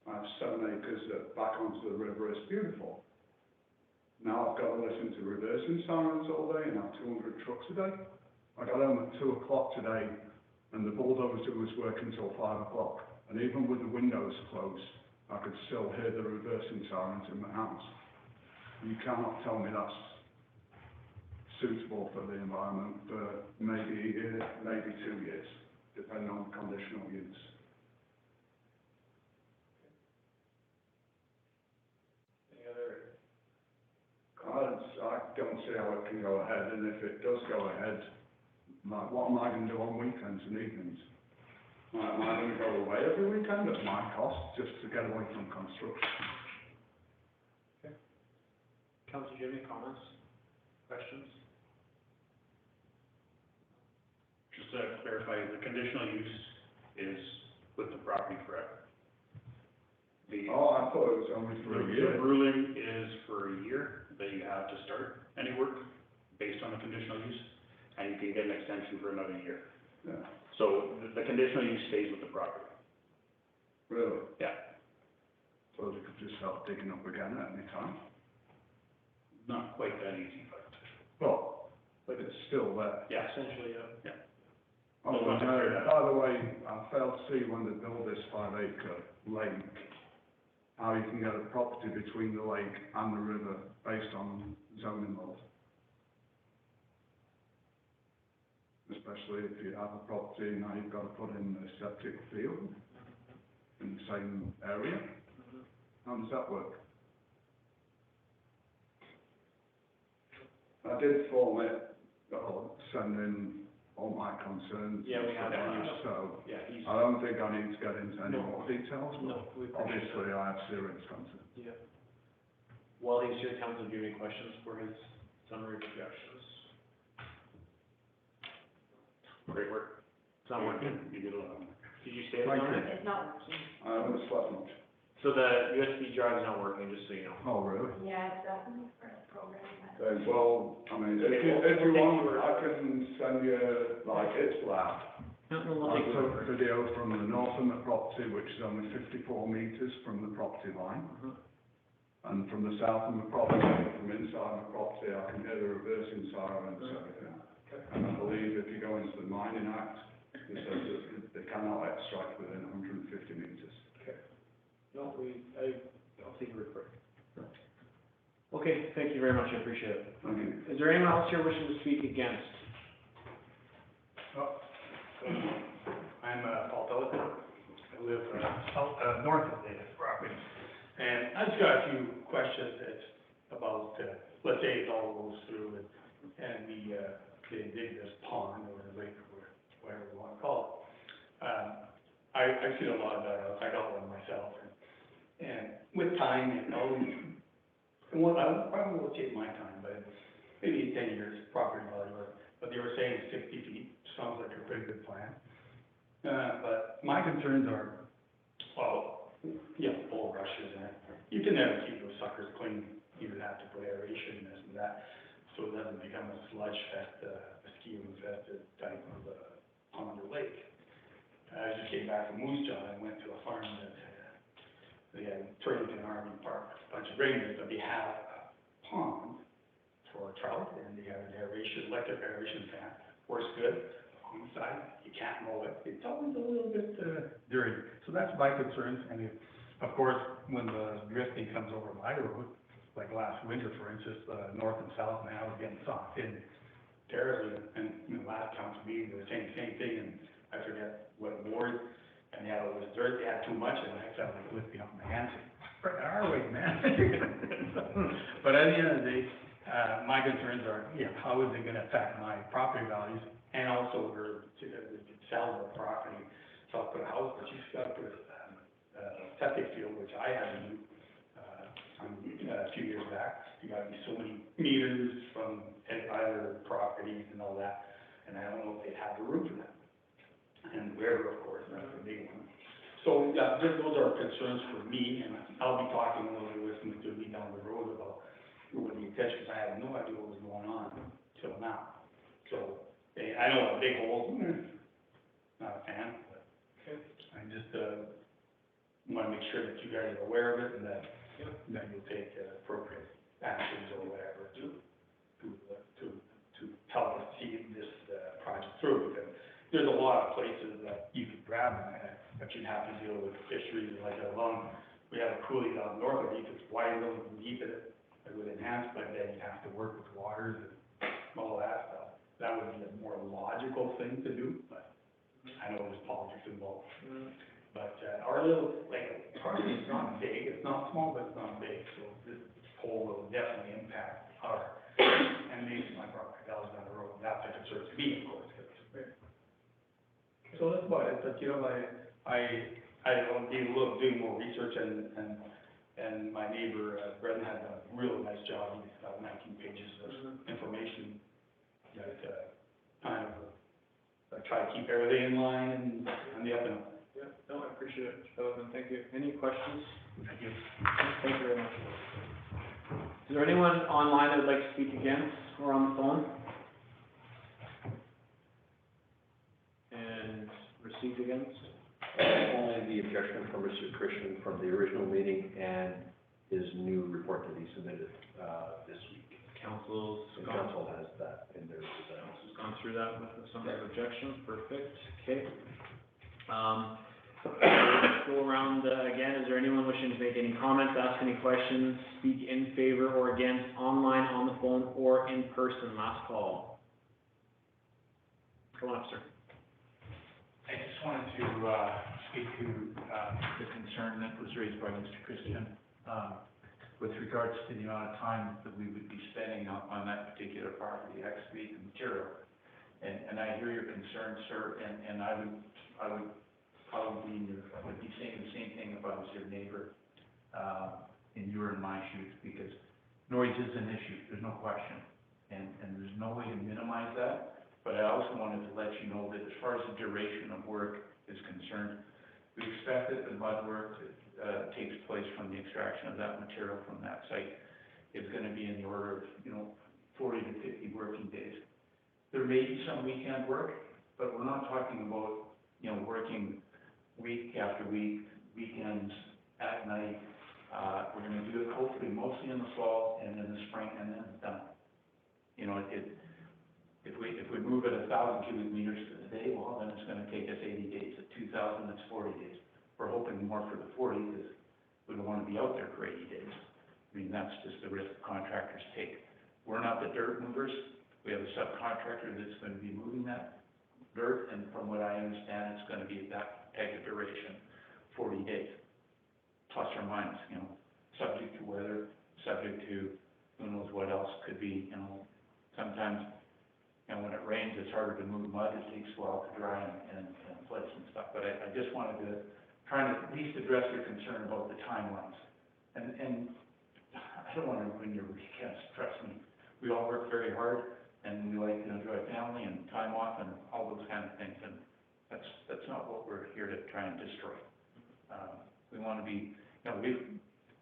I have 7 acres that back onto the river, it's beautiful. Now I've got to listen to reversing sirens all day and have 200 trucks a day. I got home at 2 o'clock today and the bulldozer was working till 5 o'clock. And even with the windows closed, I could still hear the reversing sirens in my house. You cannot tell me that's suitable for the environment for maybe a year, maybe 2 years, depending on conditional use. Any other? I don't see how it can go ahead, and if it does go ahead, what am I going to do on weekends and evenings? Am I going to go away every weekend at my cost just to get away from construction? Council, do you have any comments, questions? Just to clarify, the conditional use is with the property forever. Oh, I thought it was only for a year. The ruling is for a year that you have to start any work based on the conditional use, and you can get an extension for another year. Yeah. So the conditional use stays with the property. Really? Yeah. So they could just start digging up again at any time? Not quite that easy, but. Well, but it's still there. Yeah. Essentially, yeah. Oh, and, by the way, I failed to see when they build this 5-acre lake, how you can get a property between the lake and the river based on zoning laws. Especially if you have a property, now you've got to put in a septic field in the same area. How does that work? I did form it, send in all my concerns. Yeah, we have that. So, Yeah, I don't think I need to get into any No. more details, No, we but appreciate obviously I have serious concerns. Yeah. While he's here, council, do you have any questions for his summary projections? Great work. It's not working? You did a lot. Did you say it's Thank not you. working? It's not working. I haven't slept much. So the USB drive is not working, just so you know. Oh, really? Yeah, it's definitely for a program. Okay, well, I mean, Okay, if you we'll want, take I can send you, like, it's loud. No, I took a video from the Northern property, which is only 54 metres from the property line. And from the south of the property, from inside the property, I can hear the reversing sirens and everything. And I believe if you go into the Mining Act, it says that they cannot extract within 150 metres. No, I'll take your report. Okay, thank you very much, I appreciate it. Thank you. Is there anyone else here wishing to speak against? I'm Paul Pelican. I live north of the property. And I just got a few questions about, let's say it all goes through and we dig this pond or lake or whatever we want to call it. I've seen a lot of dugouts. I got one myself. And with time, it always, and what I probably will take my time, but maybe 10 years, property value, but they were saying 60 feet, sounds like a pretty good plan. But my concerns are, well, bulrushes, and you can never keep those suckers clean. You would have to put aeration and this and that, so it doesn't become a sludge fest, a mosquito-infested type of pond or lake. I just came back from Moose Jaw and went to a farm that they had Turlington Army Park, a bunch of regulars, but they have a pond for trout, and they have an aeration, electric aeration fan, works good on the side, you can't mow it, it's always a little bit, dirty. So that's my concerns, and if, of course, when the drifting comes over my road, like last winter, for instance, north and south now is getting soft in terribly, and, you know, last council meeting, they were saying the same thing, and I forget what ward, and they had all this dirt, they had too much, and I felt like lifting up my hands, "Spread our way, man." But at the end of the day, my concerns are, how is it gonna affect my property values, and also we're, to sell the property, so I'll put a house, but you've gotta put a septic field, which I had to do, a few years back. You gotta be so many meters from either properties and all that, and I don't know if they have the room for that. And the river, of course, that's a big one. So, yeah, those are concerns for me, and I'll be talking a little bit with Mr. Lee down the road about what the intentions. I have no idea what was going on till now. So, I know a big hole, not a fan, but I just, wanna make sure that you guys are aware of it and that you'll take appropriate actions or whatever to help us see this, project through, because there's a lot of places that you could grab them at, but you'd have to deal with fisheries like along, we have a coulee down north, or you could widen them and deep it, with enhanced, but then you have to work with waters and all that stuff. That would be a more logical thing to do, but I know there's politics involved. But, our little, like, property is not big, it's not small, but it's not big, so this pole will definitely impact our, and maybe my property values down the road, that's a concern to me, of course, 'cause it's big. So that's about it, but, you know, I will be doing more research, and my neighbor, Brendan, has done a real nice job, he's got 19 pages of information that, kind of, try to keep everything in line and on the up and up. Yeah, no, I appreciate it, Sheldon, thank you. Any questions? Thank you. Thank you very much. Is there anyone online that would like to speak against or on the phone? And received against? Only the objection from Mr. Christian from the original meeting and his new report that he submitted, this week. Council's The gone, council has that in their design. council's gone through that with some objections, perfect, okay. Go around, again, is there anyone wishing to make any comments, ask any questions, speak in favor or against, online, on the phone, or in person, last call? Come on up, sir. I just wanted to, speak to, the concern that was raised by Mr. Christian, with regards to the amount of time that we would be spending on that particular property, excavating material. And I hear your concern, sir, and I would probably would be saying the same thing if I was your neighbor, and you were in my shoes, because noise is an issue, there's no question. And there's no way to minimize that, but I also wanted to let you know that as far as the duration of work is concerned, we expect that the mud work that takes place from the extraction of that material from that site is gonna be in the order of, 40 to 50 working days. There may be some weekend work, but we're not talking about, working week after week, weekends, at night. We're gonna do it hopefully mostly in the fall and in the spring, and then it's done. If we move at 1,000 cubic meters a day, well, then it's gonna take us 80 days. At 2,000, it's 40 days. We're hoping more for the 40, because we don't wanna be out there for 80 days. I mean, that's just the risk contractors take. We're not the dirt movers. We have a subcontractor that's gonna be moving that dirt, and from what I understand, it's gonna be that type of duration, 40 days, plus or minus, subject to weather, subject to who knows what else could be, sometimes, when it rains, it's harder to move mud, it takes a while to dry and place and stuff, but I just wanted to try to at least address your concern about the timelines. And I don't wanna ruin your weekends, trust me, we all work very hard, and we like to enjoy family and time off and all those kind of things, and that's not what we're here to try and destroy. We wanna be,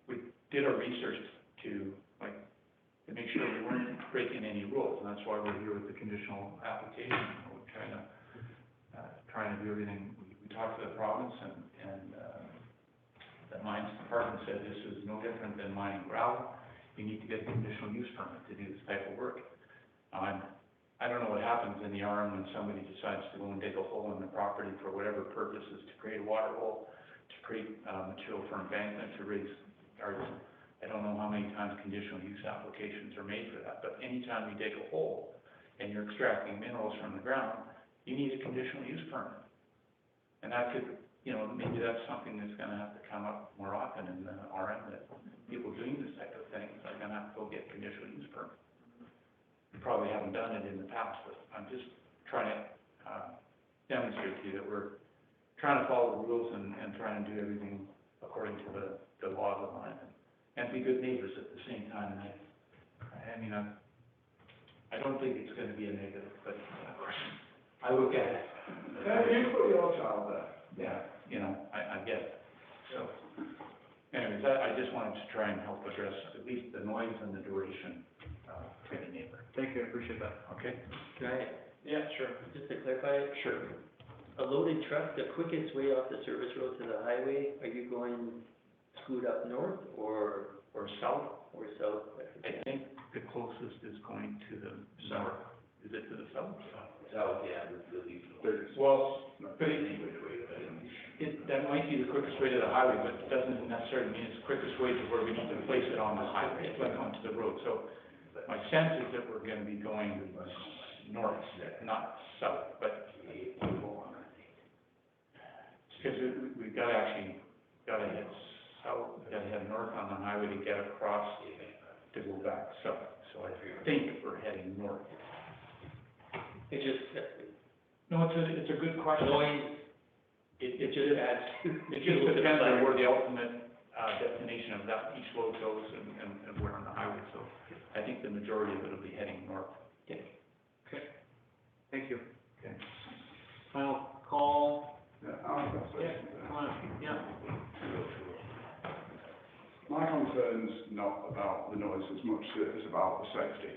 we did our research to make sure we weren't breaking any rules, and that's why we're here with the conditional application. We're trying to do everything, we talked to the province, and the mines department said this is no different than mining gravel. You need to get a conditional use permit to do this type of work. I don't know what happens in the RM when somebody decides to go and dig a hole in the property for whatever purposes, to create a water hole, to create, material for embankment, to raise, or, I don't know how many times conditional use applications are made for that, but anytime you dig a hole and you're extracting minerals from the ground, you need a conditional use permit. And that could, you know, maybe that's something that's gonna have to come up more often in the RM, that people doing this type of thing are gonna have to go get conditional use permit. You probably haven't done it in the past, but I'm just trying to, demonstrate to you that we're trying to follow the rules and trying to do everything according to the laws of the land, and be good neighbors at the same time. And I mean, I don't think it's gonna be a negative, but of course, I look at it. You put your child there. Yeah, you know, I get it. So, anyways, I just wanted to try and help address at least the noise and the duration, to the neighbor. Thank you, I appreciate that. Okay? Can I, Yeah, sure. just to clarify, Sure. a loaded truck, the quickest way off the service road to the highway, are you going scoot up north or South, south? I think the closest is going to the north. Is it to the south? South, yeah, really. Well, but that might be the quickest way to the highway, but it doesn't necessarily mean it's the quickest way to where we need to place it on the highway, it's like onto the road. So my sense is that we're gonna be going north, not south, but because we've got to actually, gotta head south, gotta head north on the highway to get across to go back south. So I think we're heading north. It just, No, it's a good question. noise, It just adds, it just depends on where the ultimate, destination of that each load goes and where on the highway, so I think the majority of it will be heading north. Thank you. Okay. Final call. Yeah, I've got Yeah, something. come on, yeah. My concern's not about the noise as much as it is about the safety.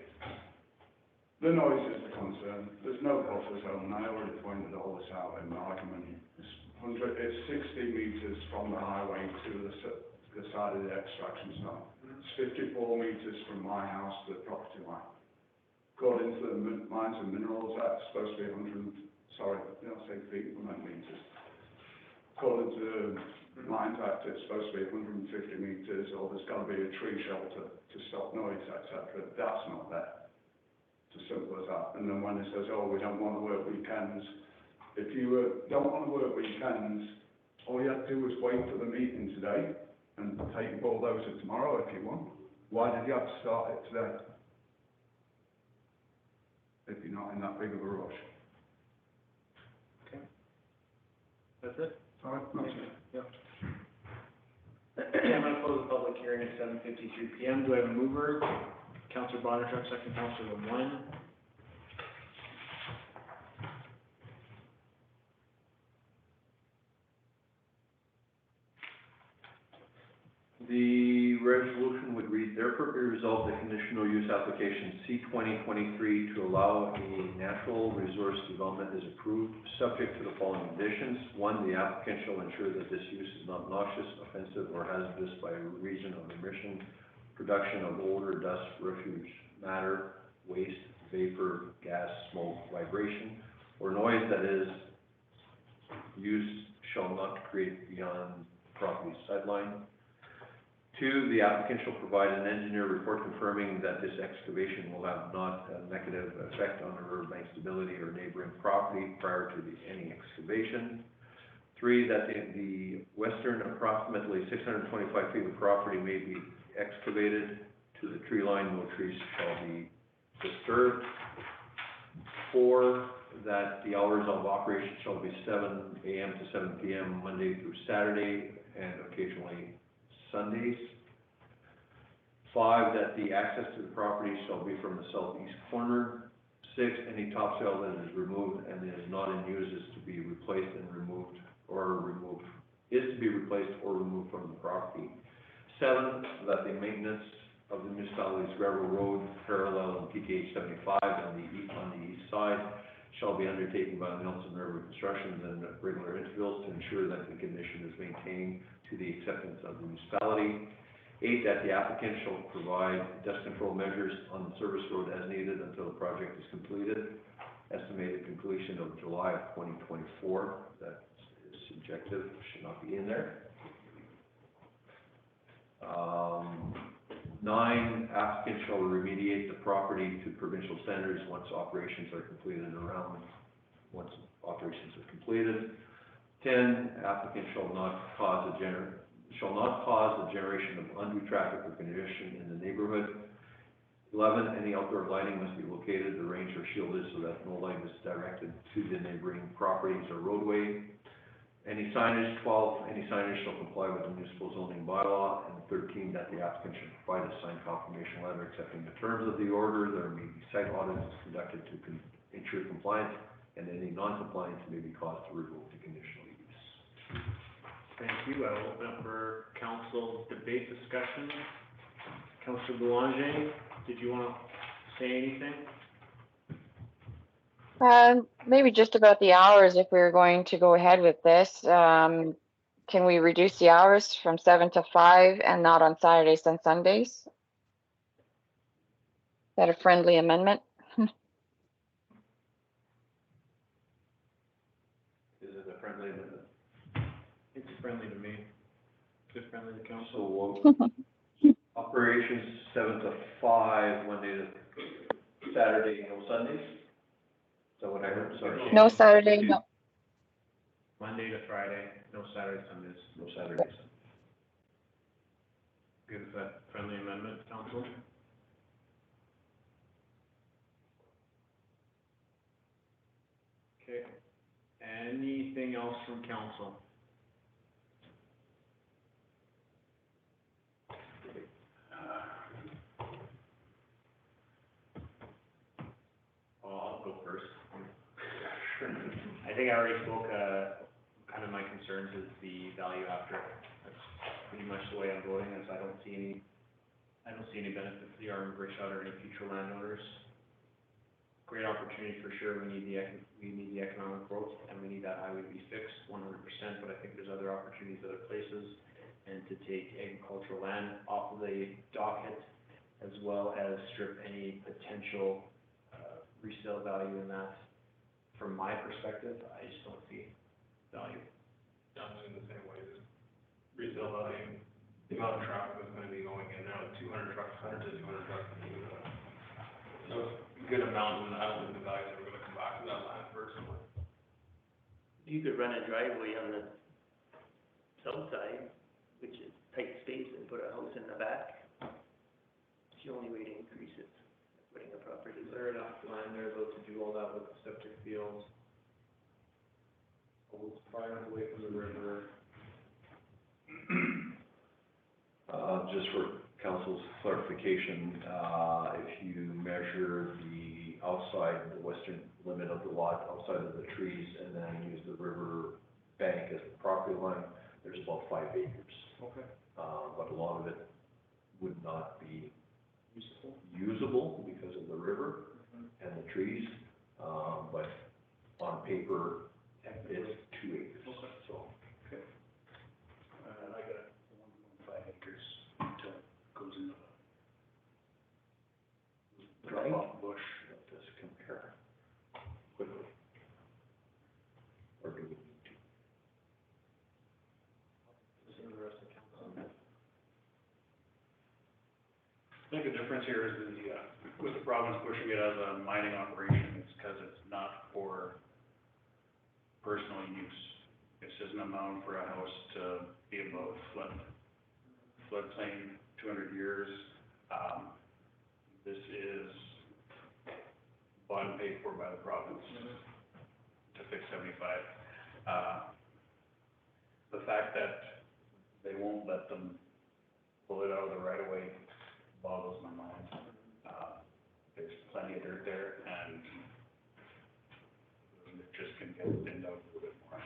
The noise is the concern. There's no buffer zone. I already pointed all this out in my argument. It's 60 metres from the highway to the side of the extraction zone. It's 54 metres from my house to the property line. According to the Mines and Minerals Act, it's supposed to be 100, sorry, did I say feet, I meant metres. According to the Mines Act, it's supposed to be 150 metres, or there's got to be a tree shelter to stop noise, etc. That's not there. It's as simple as that. And then when it says, oh, we don't want to work weekends, if you don't want to work weekends, all you have to do is wait for the meeting today and take your bulldozer tomorrow if you want. Why did you have to start it today? If you're not in that big of a rush. That's it? Sorry, that's it. Yep. Okay, I'm gonna close the public hearing at 7:53 PM. Do I have a mover? Counselor Bonner, second Counselor LeMoyne. The resolution would read, therefore be resolved that conditional use application C-2023 to allow a natural resource development is approved, subject to the following conditions. One, the applicant shall ensure that this use is not noxious, offensive, or hazardous by reason of emission, production of odor, dust, refuse, matter, waste, vapor, gas, smoke, vibration, or noise that is used shall not create beyond property sideline. Two, the applicant shall provide an engineer report confirming that this excavation will have not a negative effect on the riverbank stability or neighboring property prior to any excavation. Three, that the western approximately 625 feet of property may be excavated to the tree line, no trees shall be disturbed. Four, that the hours of operation shall be 7 a.m. to 7 p.m. Monday through Saturday and occasionally Sundays. Five, that the access to the property shall be from the southeast corner. Six, any topsoil that is removed and is not in use is to be replaced and removed from the property. Seven, that the maintenance of the municipality's gravel road parallel in PKH 75 on the east side shall be undertaken by Nelson River Constructions and regular intervals to ensure that the condition is maintained to the acceptance of the municipality. 8, that the applicant shall provide dust control measures on the service road as needed until the project is completed. Estimated completion of July of 2024, that is subjective, should not be in there. 9, applicant shall remediate the property to provincial standards once operations are completed once operations are completed. 10, applicant shall not cause the generation of undue traffic or congestion in the neighborhood. 11, any outdoor lighting must be located, arranged, or shielded so that no light is directed to the neighboring properties or roadway. Any signage. 12, any signage shall comply with the municipal zoning bylaw. And 13, that the applicant should provide a signed confirmation letter accepting the terms of the order. There may be site audits conducted to ensure compliance, and any non-compliance may be caused to revoke the conditional use. Thank you. I will open up for council debate discussion. Councilor Boulanger, did you want to say anything? Maybe just about the hours, if we were going to go ahead with this, can we reduce the hours from 7 to 5 and not on Saturdays and Sundays? Is that a friendly amendment? Is it a friendly amendment? It's friendly to me. Is it friendly to council? So, operations 7 to 5, Monday to Saturday, no Sundays? Is that what I heard? Sorry. No Saturday, no. Monday to Friday, no Saturday, Sundays. No Saturdays. Good, is that friendly amendment, council? Okay. Anything else from council? I'll go first. I think I already spoke, kind of my concerns is the value after. That's pretty much the way I'm voting, is I don't see any benefit to the Arm Bridgeout or any future landowners. Great opportunity for sure, we need the economic growth, and we need that highway to be fixed 100%, but I think there's other opportunities other places, and to take agricultural land off of the docket, as well as strip any potential, resale value in that. From my perspective, I just don't see value. I'm in the same way, just resale value, the amount of traffic that's gonna be going in there, like 200 trucks, 100 to 200 trucks a day. So it's a good amount, and I don't think the value's ever gonna come back to that land personally. You could run a driveway on the south side, which is tight space, and put a house in the back. It's the only way to increase it, putting a property Is there. there enough land there though to do all that with the septic fields? Far enough away from the river? Just for council's clarification, if you measure the outside, the western limit of the lot, outside of the trees, and then use the river bank as the property line, there's about 5 acres. Okay. But a lot of it would not be usable because of the river and the trees, but on paper, it's 2 acres. Okay. So, I got 1.5 acres until it goes into the drop off bush. let this compare quickly. Or do we need to? Listen to the rest of the council. I think the difference here is with the province pushing it as a mining operation, it's because it's not for personal use. It's just an amount for a house to be above floodplain, 200 years. This is bought and paid for by the province to fix 75. The fact that they won't let them pull it out of the right of way boggles my mind. There's plenty of dirt there, and it just can get thinned out a little bit more.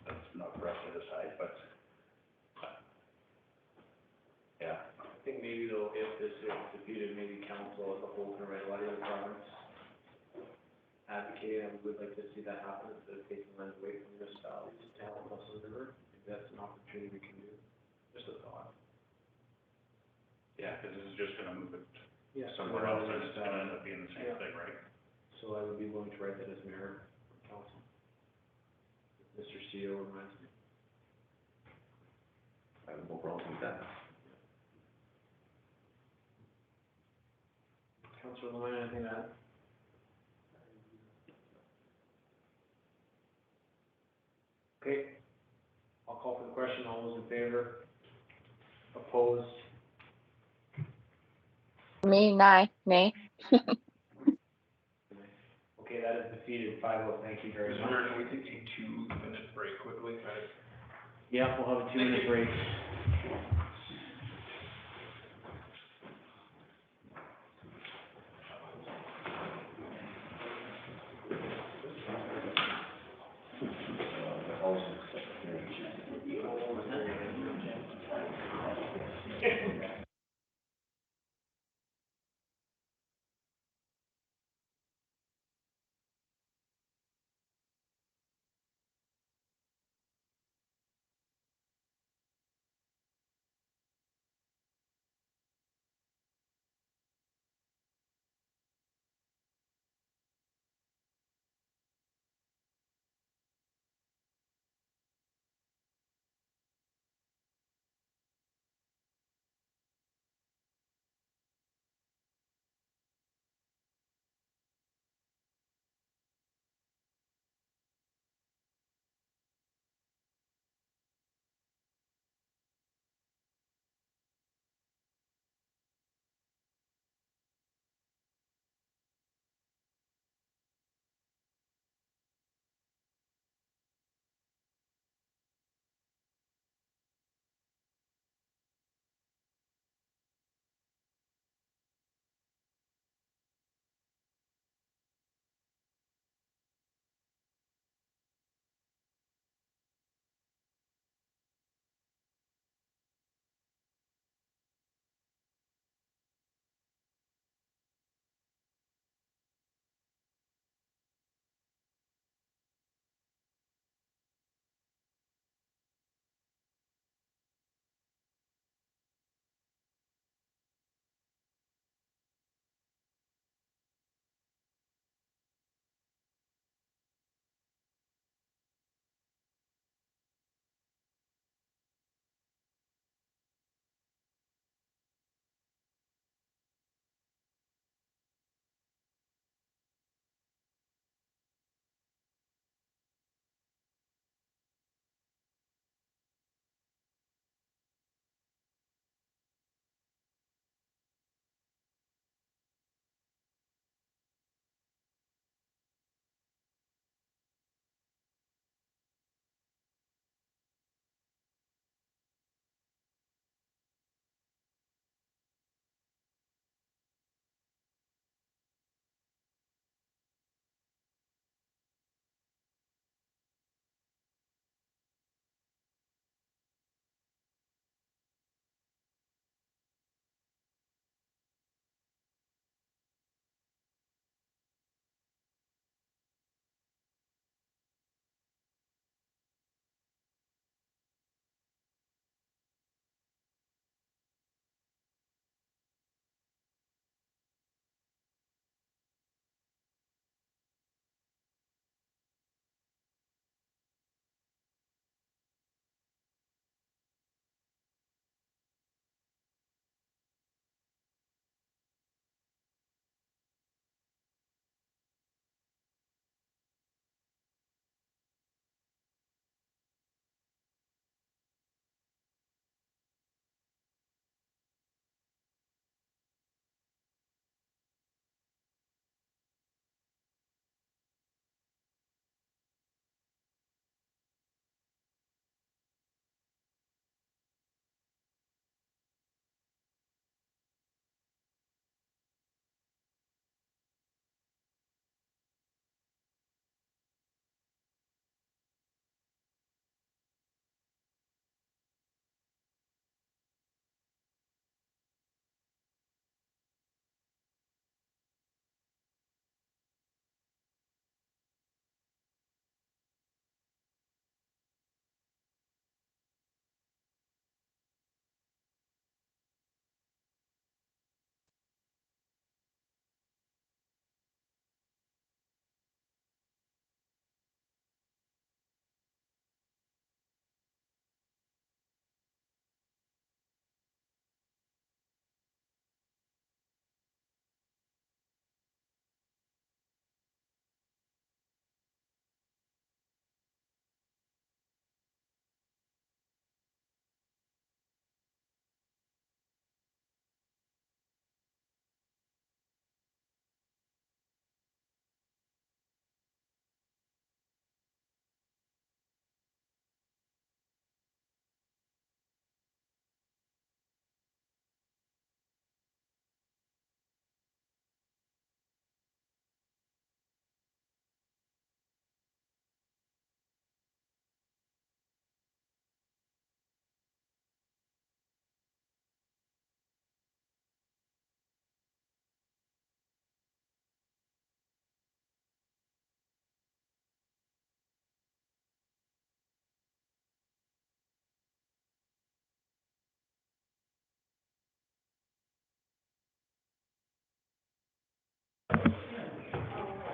That's not for us to decide, but, yeah. I think maybe though, if this is defeated, maybe council as a whole can write a letter to the province advocating, and we would like to see that happen, instead of taking land away from municipalities to help us in the river. that's an opportunity we can do. Just a thought. Yeah, because this is just gonna move it Yeah. somewhere else, and it's gonna end up being the same thing, right? So I would be willing to write that as mayor, council. Mr. CEO reminds me. I have no problem with that. Councilor Levine, anything to add? Okay, I'll call for the question, all those in favor? Opposed? Me, nay. Okay, that is defeated, 5-0. Thank you very Mr. much. Mayor, can we take a 2-minute break quickly? Yeah, we'll have a 2-minute break.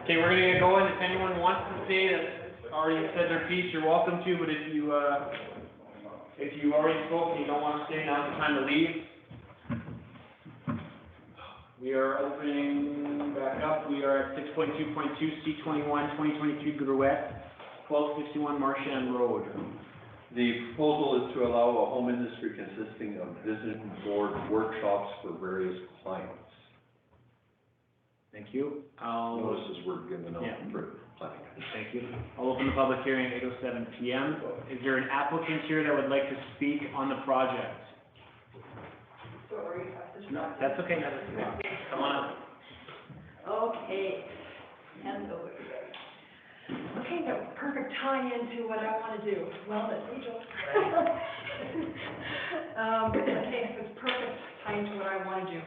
Okay, we're gonna get going. If anyone wants to stay that's already said their piece, you're welcome to, but if you already spoke and you don't wanna stay, now's the time to leave. We are opening back up. We are at 6.2.2, C21, 2023 Grouette, 1261 Marchand Road. The proposal is to allow a home industry consisting of vision board workshops for various clients. Thank you. I'll, Notices were given out Yeah. for planning. thank you. I'll open the public hearing at 8:07 PM. Is there an applicant here that would like to speak on the project? Sorry. No, that's okay. Come on up. Okay, and over here. Okay, so perfect tie-in to what I want to do. Well, that's Angel. Okay, so it's perfect tie-in to what I want to do.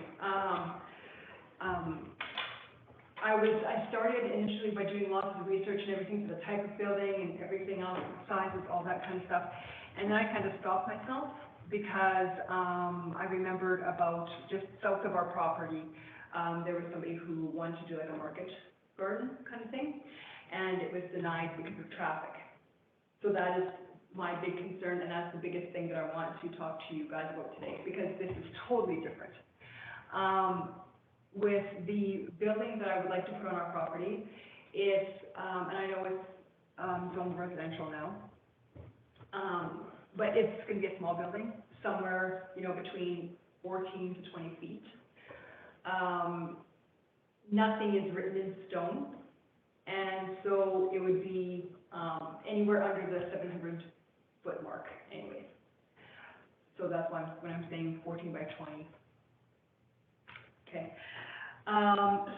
I started initially by doing lots of research and everything for the type of building and everything else, sizes, all that kind of stuff. And then I kind of stopped myself because, I remembered about just south of our property, there was somebody who wanted to do like a market garden kind of thing, and it was denied because of traffic. So that is my big concern, and that's the biggest thing that I want to talk to you guys about today, because this is totally different. With the building that I would like to put on our property, it's, and I know it's, zoned residential now, but it's gonna be a small building, somewhere, between 14 to 20 feet. Nothing is written in stone, and so it would be, anywhere under the 700-foot mark anyways. So that's why when I'm saying 14 by 20. Okay.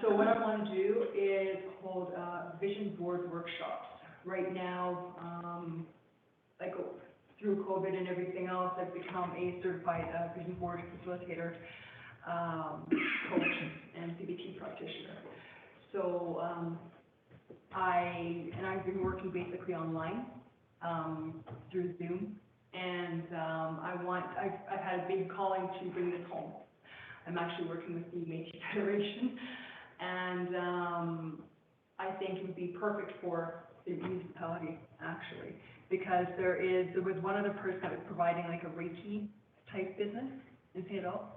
So what I want to do is hold, vision board workshops. Right now, like through COVID and everything else, I've become a certified, vision board facilitator, coach, and CBT practitioner. So, I've been working basically online, through Zoom, and, I've had a big calling to bring this home. I'm actually working with the Métis Federation, and, I think it would be perfect for the municipality, actually, because there was one other person that was providing like a Reiki type business in St. Adolphe,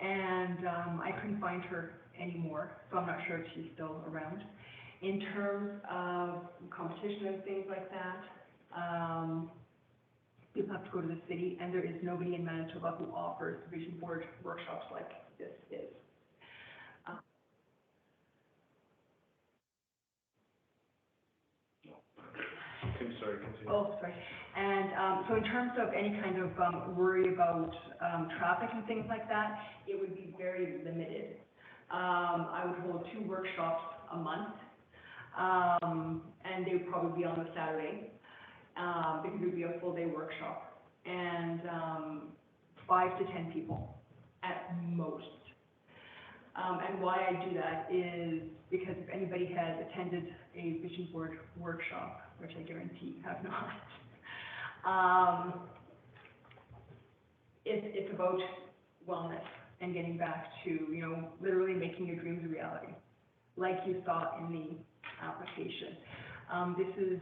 and, I couldn't find her anymore, so I'm not sure if she's still around. In terms of competition and things like that, people have to go to the city, and there is nobody in Manitoba who offers vision board workshops like this is. Sorry, continue. Oh, sorry. And, so in terms of any kind of, worry about, traffic and things like that, it would be very limited. I would hold 2 workshops a month, and they would probably be on the Saturday, because it would be a full day workshop, and, 5 to 10 people at most. And why I do that is because if anybody has attended a vision board workshop, which I guarantee you have not, it's about wellness and getting back to, literally making your dreams a reality, like you saw in the application. This is,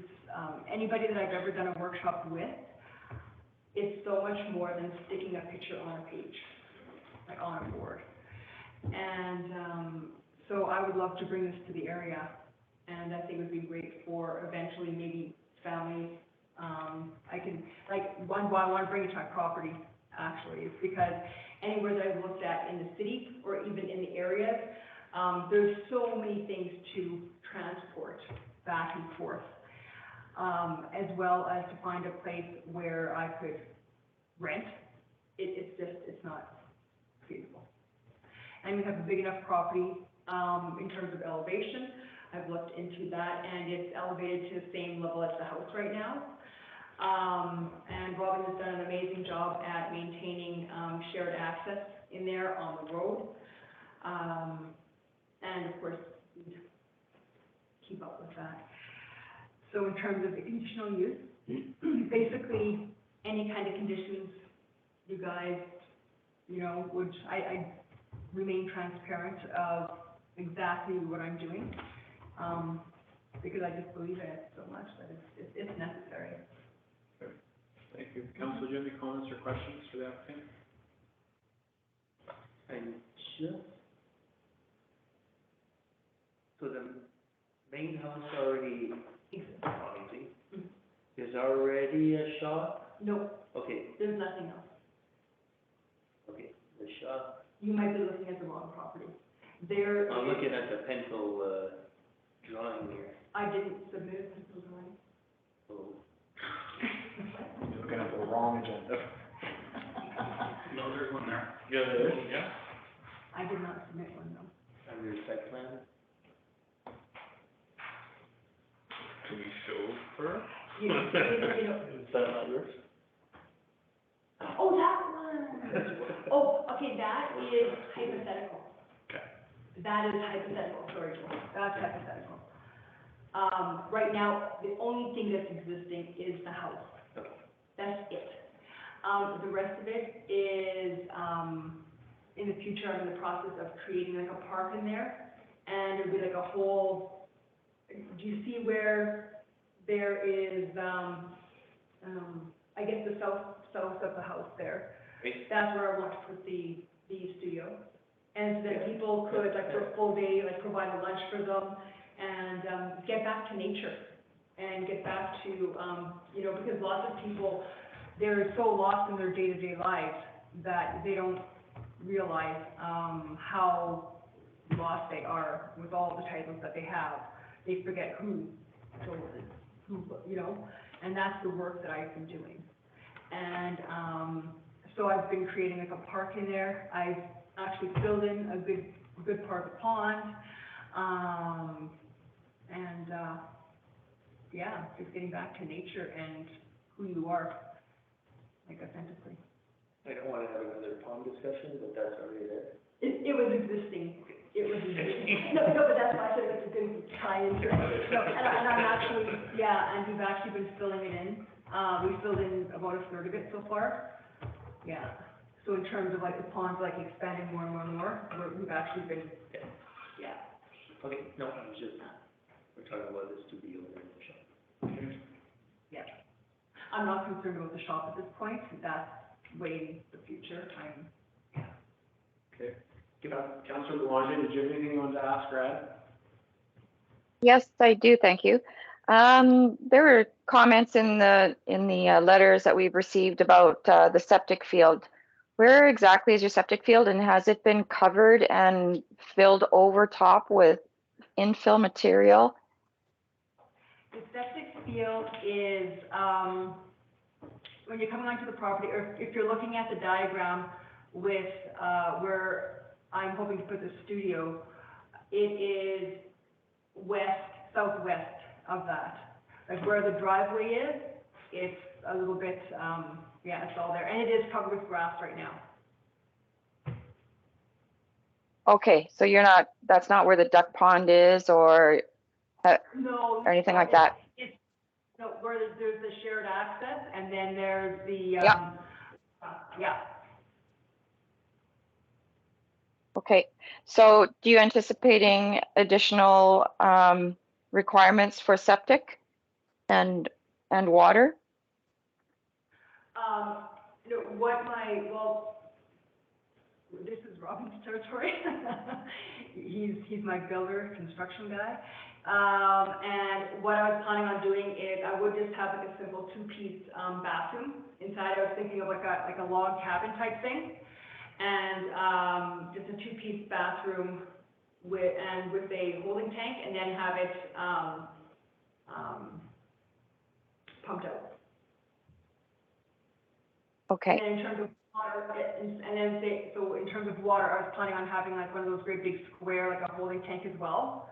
anybody that I've ever done a workshop with, it's so much more than sticking a picture on a page, like on a board. And, so I would love to bring this to the area, and I think it would be great for eventually maybe families. I can, why I want to bring it to my property, actually, is because anywhere that I've looked at in the city or even in the areas, there's so many things to transport back and forth, as well as to find a place where I could rent. It's not feasible. And we have a big enough property, in terms of elevation. I've looked into that, and it's elevated to the same level as the house right now. And Robin has done an amazing job at maintaining, shared access in there on the road. And of course, we'd keep up with that. So in terms of the conditional use, basically, any kind of conditions you guys, would, I remain transparent of exactly what I'm doing. because I just believe in it so much that it's necessary. Thank you. Council, do you have any comments or questions for the applicant? And just, so the main house already, obviously, is already a shop? Nope, Okay, there's nothing else. okay, the shop, You might be looking at the wrong property. There I'm is- looking at the pencil, drawing here, I didn't submit a pencil drawing. so, You're looking at the wrong agenda. No, there's one there. Yeah, there is. Yeah. I did not submit one, though. under site plan, Can we show her? You know, is that not yours? oh, that one! Oh, okay, that is hypothetical. Okay. That is hypothetical, sorry, Joel, that's hypothetical. Right now, the only thing that's existing is the house. That's it. The rest of it is, in the future, I'm in the process of creating like a park in there, and it'll be like a whole, do you see where there is, I guess the south of the house there? That's where I want to put the studio. And then people could, like, for a full day, like, provide a lunch for them, and, get back to nature, and get back to, you know, because lots of people, they're so lost in their day-to-day lives that they don't realize, how lost they are with all the titles that they have. They forget who, you know, and that's the work that I've been doing. And, so I've been creating like a park in there. I've actually filled in a good part of the pond. Yeah, just getting back to nature and who you are, like authentically. I don't wanna have another pond discussion, but that's already there. It was existing. No, but that's why I said it's a good tie into it. No, and I'm actually, yeah, and we've actually been filling it in. We filled in about a third of it so far. Yeah, so in terms of like the ponds, like expanding more and more and more, we've actually been, yeah. Okay, no, I was just, we're talking about the studio and the shop. Yeah. I'm not concerned about the shop at this point, that's way in the future, Okay. Councilor Boulanger, did you have anything you wanted to ask Brad? Yes, I do, thank you. There were comments in the letters that we've received about the septic field. Where exactly is your septic field, and has it been covered and filled over top with infill material? The septic field is, when you're coming onto the property, or if you're looking at the diagram with, where I'm hoping to put the studio, it is southwest of that. Like where the driveway is, it's a little bit, yeah, it's all there, and it is covered with grass right now. Okay, so that's not where the duck pond is or No. anything like that? It's, no, where there's the shared access, and then there's the, Yeah. Yeah. Okay, so do you anticipating additional requirements for septic and water? You know, well, this is Robin's territory. He's my builder, construction guy. And what I was planning on doing is I would just have like a simple two-piece bathroom inside. I was thinking of like a log cabin type thing. And just a two-piece bathroom with a holding tank, and then have it pumped out. Okay, And in terms of water, so in terms of water, I was planning on having like one of those great big square, like a holding tank as well.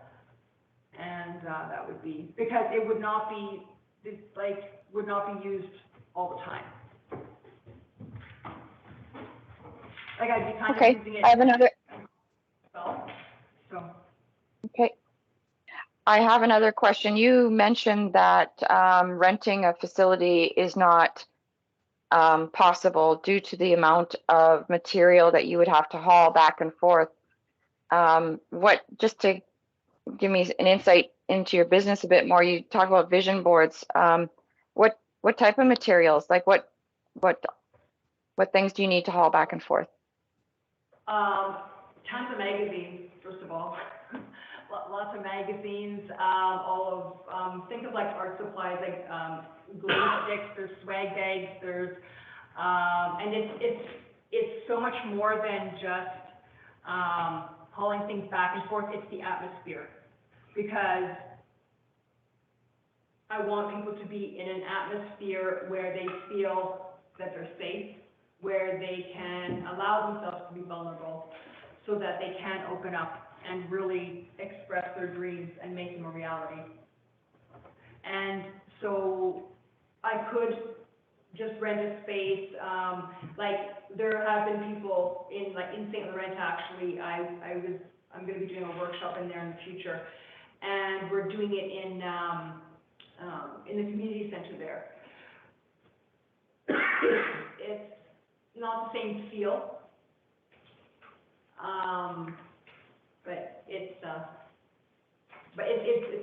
And that would be, because it would not be used all the time. Like I'd be kind okay, of using it. I have another. So. Okay. I have another question. You mentioned that renting a facility is not possible due to the amount of material that you would have to haul back and forth. Just to give me an insight into your business a bit more. You talk about vision boards. What type of materials? Like what things do you need to haul back and forth? Tons of magazines, first of all. Lots of magazines, all of, think of like art supplies, like, glue sticks, there's swag bags, there's, and it's so much more than just, hauling things back and forth, it's the atmosphere. Because I want people to be in an atmosphere where they feel that they're safe, where they can allow themselves to be vulnerable, so that they can open up and really express their dreams and make them a reality. And so I could just rent a space, like there have been people in St. Laurent actually, I'm gonna be doing a workshop in there in the future. And we're doing it in the community center there. It's not the same feel. But it's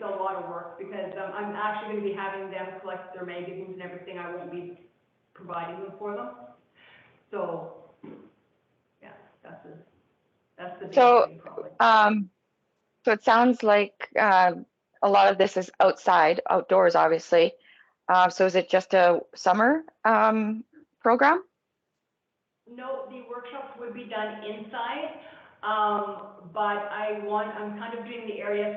a lot of work because I'm actually going to be having them collect their magazines and everything. I won't be providing them for them. So, yeah, that's the big thing probably. So it sounds like a lot of this is outdoors, obviously. So is it just a summer program? No, the workshops would be done inside, but I'm kind of doing the area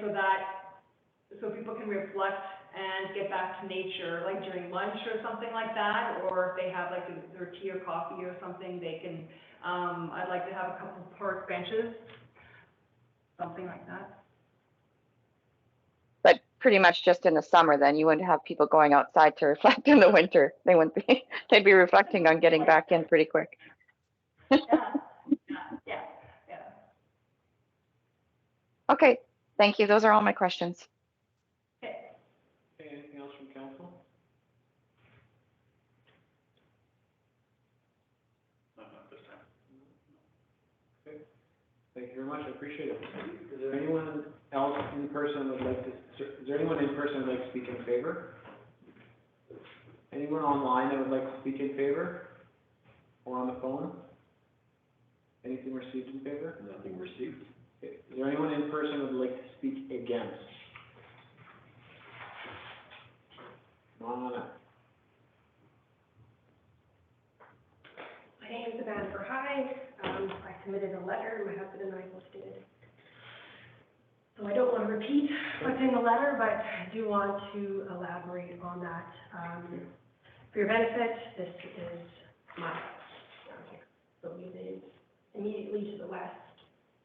so people can reflect and get back to nature, like during lunch or something like that, or if they have like their tea or coffee or something, they can, I'd like to have a couple of park benches, something like that. But pretty much just in the summer, then you wouldn't have people going outside to reflect in the winter. They wouldn't be. They'd be reflecting on getting back in pretty quick. Yeah. Okay, thank you. Those are all my questions. Okay, anything else from council? Not this time. Okay, thank you very much, I appreciate it. Is there anyone else in person would like to, is there anyone in person who would like to speak in favor? Anyone online that would like to speak in favor? Or on the phone? Anything received in favor? Nothing received. Okay. Is there anyone in person who would like to speak against? Mona. My name is Savannah Verhey. I submitted a letter, my husband and I both did. So I don't want to repeat what's in the letter, but I do want to elaborate on that. For your benefit, this is my house down here. So it is immediately to the west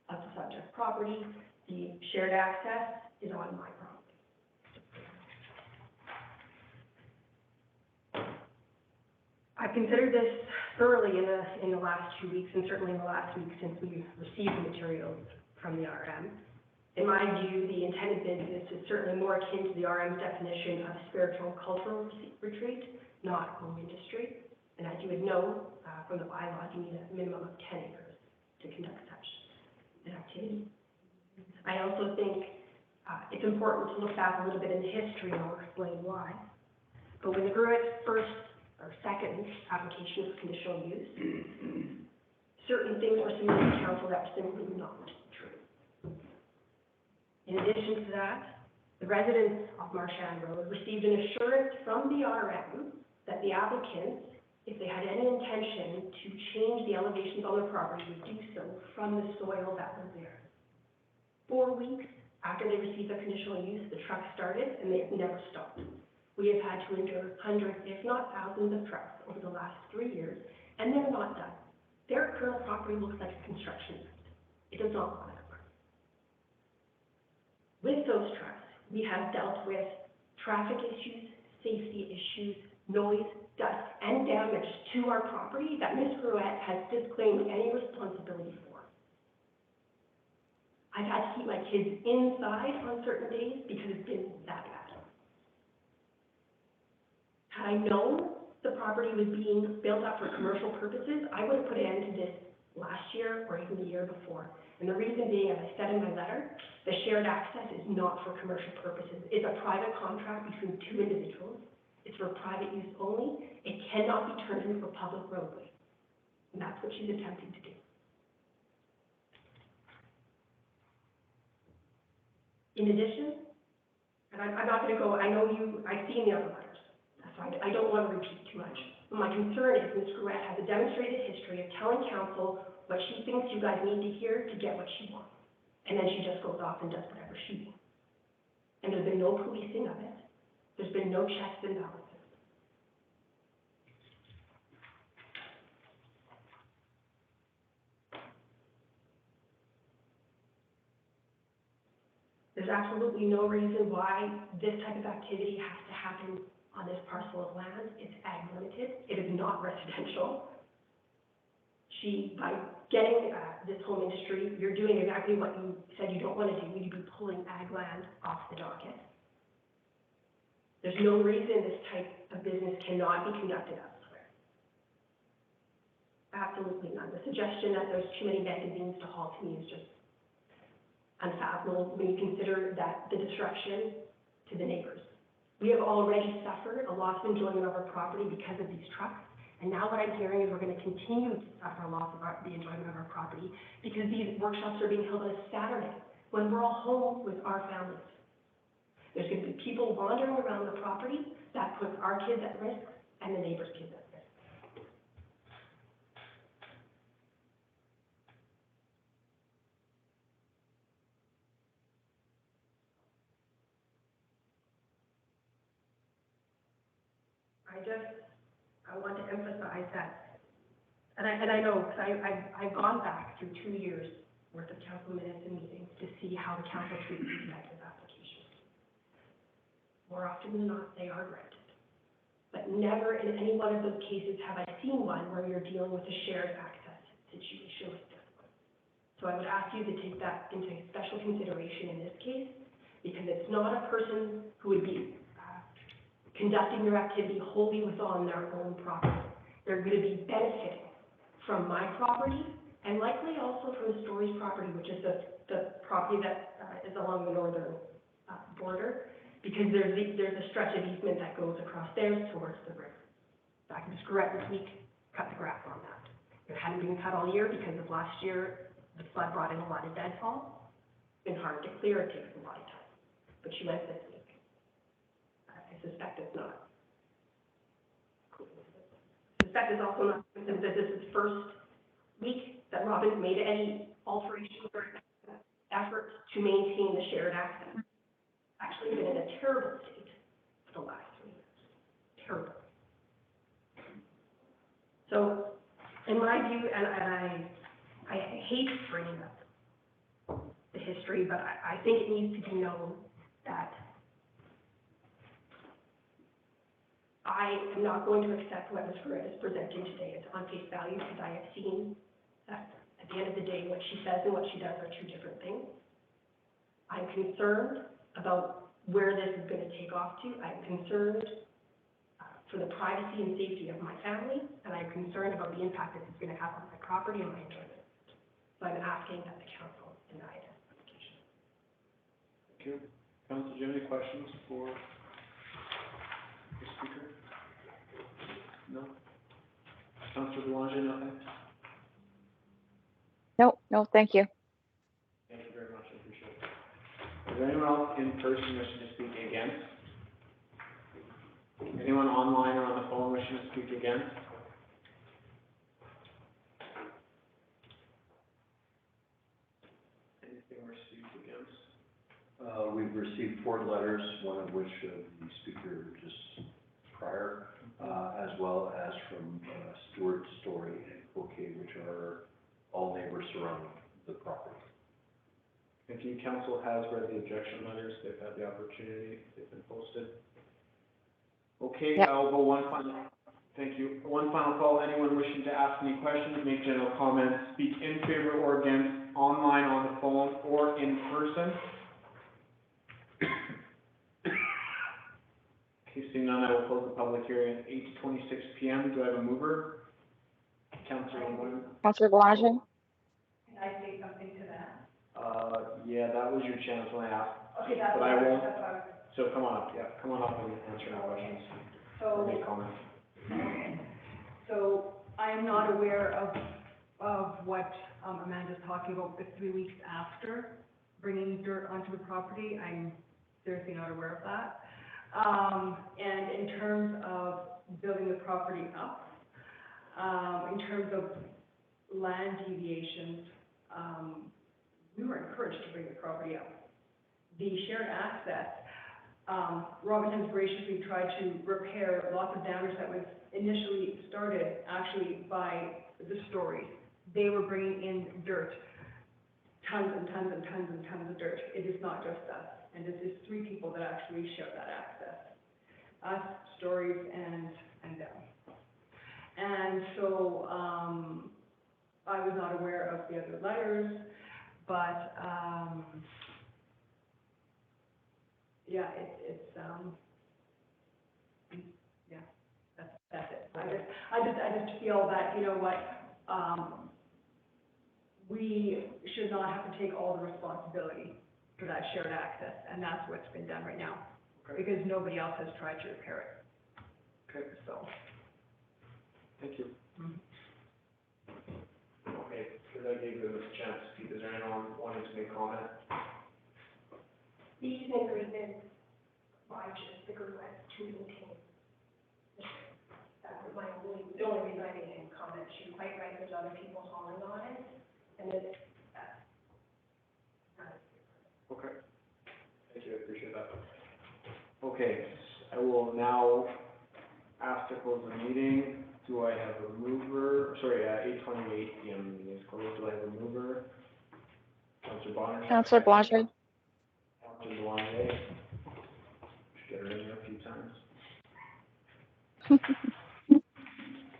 of the subject property. The shared access is on my property. I've considered this thoroughly in the last 2 weeks, and certainly in the last week since we received the materials from the RM. In my view, the intended business is certainly more akin to the RM's definition of spiritual and cultural retreat, not home industry. And as you would know from the bylaws, you need a minimum of 10 acres to conduct such an activity. I also think it's important to look back a little bit into history, and I'll explain why. But when the Gruit's first or second application of conditional use, certain things were submitted to council that were simply not true. In addition to that, the residents of Marchand Road received an assurance from the RM that the applicants, if they had any intention to change the elevations on their property, would do so from the soil that was there. 4 weeks after they received the conditional use, the truck started and they have never stopped. We have had to endure hundreds, if not thousands, of trucks over the last 3 years, and they're not done. Their current property looks like a construction site. It does not look like a park. With those trucks, we have dealt with traffic issues, safety issues, noise, dust, and damage to our property that Ms. Gruet has disclaimed any responsibility for. I've had to keep my kids inside on certain days because it's been that bad. Had I known the property was being built up for commercial purposes, I would have put an end to this last year or even the year before. And the reason being, as I said in my letter, the shared access is not for commercial purposes. It's a private contract between two individuals. It's for private use only. It cannot be turned into a public roadway. And that's what she's attempting to do. In addition, and I'm not gonna go, I know I've seen the other letters, so I don't want to repeat too much. But my concern is Ms. Goulet has a demonstrated history of telling council what she thinks you guys need to hear to get what she wants. And then she just goes off and does whatever she wants. And there's been no policing of it. There's been no checks and balances. There's absolutely no reason why this type of activity has to happen on this parcel of land. It's ag limited. It is not residential. By getting this home industry, you're doing exactly what you said you don't want to do. You'd be pulling ag land off the docket. There's no reason this type of business cannot be conducted elsewhere. Absolutely none. The suggestion that there's too many magazines to haul to me is just unfathomable when you consider that the disruption to the neighbors. We have already suffered a loss of enjoyment of our property because of these trucks, and now what I'm hearing is we're going to continue to suffer a loss of the enjoyment of our property because these workshops are being held on a Saturday when we're all home with our families. There's going to be people wandering around the property that puts our kids at risk and the neighbors' kids at risk. I want to emphasize that, and I know, because I've gone back through 2 years worth of council minutes and meetings to see how the council treats these types of applications. More often than not, they are granted. But never in any one of those cases have I seen one where you're dealing with a shared access situation like this one. So I would ask you to take that into special consideration in this case, because it's not a person who would be conducting their activity wholly within their own property. They're going to be benefiting from my property and likely also from the Stories property, which is the property that is along the northern border, because there's a stretch of easement that goes across there towards the river. In fact, Ms. Garrett this week cut the grass on that. It hadn't been cut all year because of last year, the flood brought in a lot of deadfall. It's been hard to clear, it takes a lot of time. But she went this week. I suspect it's not. I suspect it's also not coincidence that this is the first week that Robin's made any alterations or efforts to maintain the shared access. Actually been in a terrible state for the last 3 years. Terrible. So, in my view, and I hate bringing up the history, but I think it needs to be known that I am not going to accept what Ms. Garrett is presenting today. It's on face value because I have seen that at the end of the day, what she says and what she does are two different things. I'm concerned about where this is going to take off to. I'm concerned for the privacy and safety of my family, and I'm concerned about the impact that it's going to have on my property and my enjoyment. So I'm asking that the council deny this application. Thank you. Council, do you have any questions for the speaker? No? Councilor Boulanger, nothing? No, thank you. Thank you very much, I appreciate it. Is there anyone else in person wishing to speak against? Anyone online or on the phone wishing to speak against? Anything received against? We've received 4 letters, one of which the speaker just prior, as well as from Stuart, Story, and Cloquet, which are all neighbors surrounding the property. If you council has read the objection letters, they've had the opportunity, they've been posted. Okay, Yep. I'll go one final call. Anyone wishing to ask any questions, make general comments, speak in favor or against, online, on the phone, or in person. Okay, seeing none, I will close the public hearing at 8:26 p.m. Do I have a mover? Councilor Lemoine. Councilor Boulanger? Can I say something to that? Yeah, that was your chance when I asked, Okay, that's. but I won't, that's what I was- so come on up, yeah, come on up and answer my questions, or So, make comments. Okay. So I am not aware of what Amanda's talking about, the 3 weeks after bringing dirt onto the property. I'm seriously not aware of that. And in terms of building the property up, in terms of land deviations, we were encouraged to bring the property up. The shared access, Robin has graciously tried to repair lots of damage that was initially started actually by the stories. They were bringing in dirt, tons and tons and tons and tons of dirt. It is not just us, and it is 3 people that actually share that access. Us, stories, and them. And so, I was not aware of the other letters, but, yeah, it's, yeah, that's it. I just feel that, you know what, we should not have to take all the responsibility for that shared access, and that's what's been done right now, Okay. because nobody else has tried to repair it, Okay, so. thank you. mhm. Okay, because I gave them a chance to speak, is there anyone wanting to make comment? The easement agreement obliges the Grouette to maintain. That was the only reason I made him comment. She's quite right, there's other people hauling on it, and it's, Okay. Thank you, I appreciate that. Okay, I will now ask to close the meeting. Do I have a mover? Sorry, 8:28 PM meeting is closed. Do I have a mover? Councilor Bonner? Councillor Blanchard. Councilor Blanchard. Should get her in there a few times.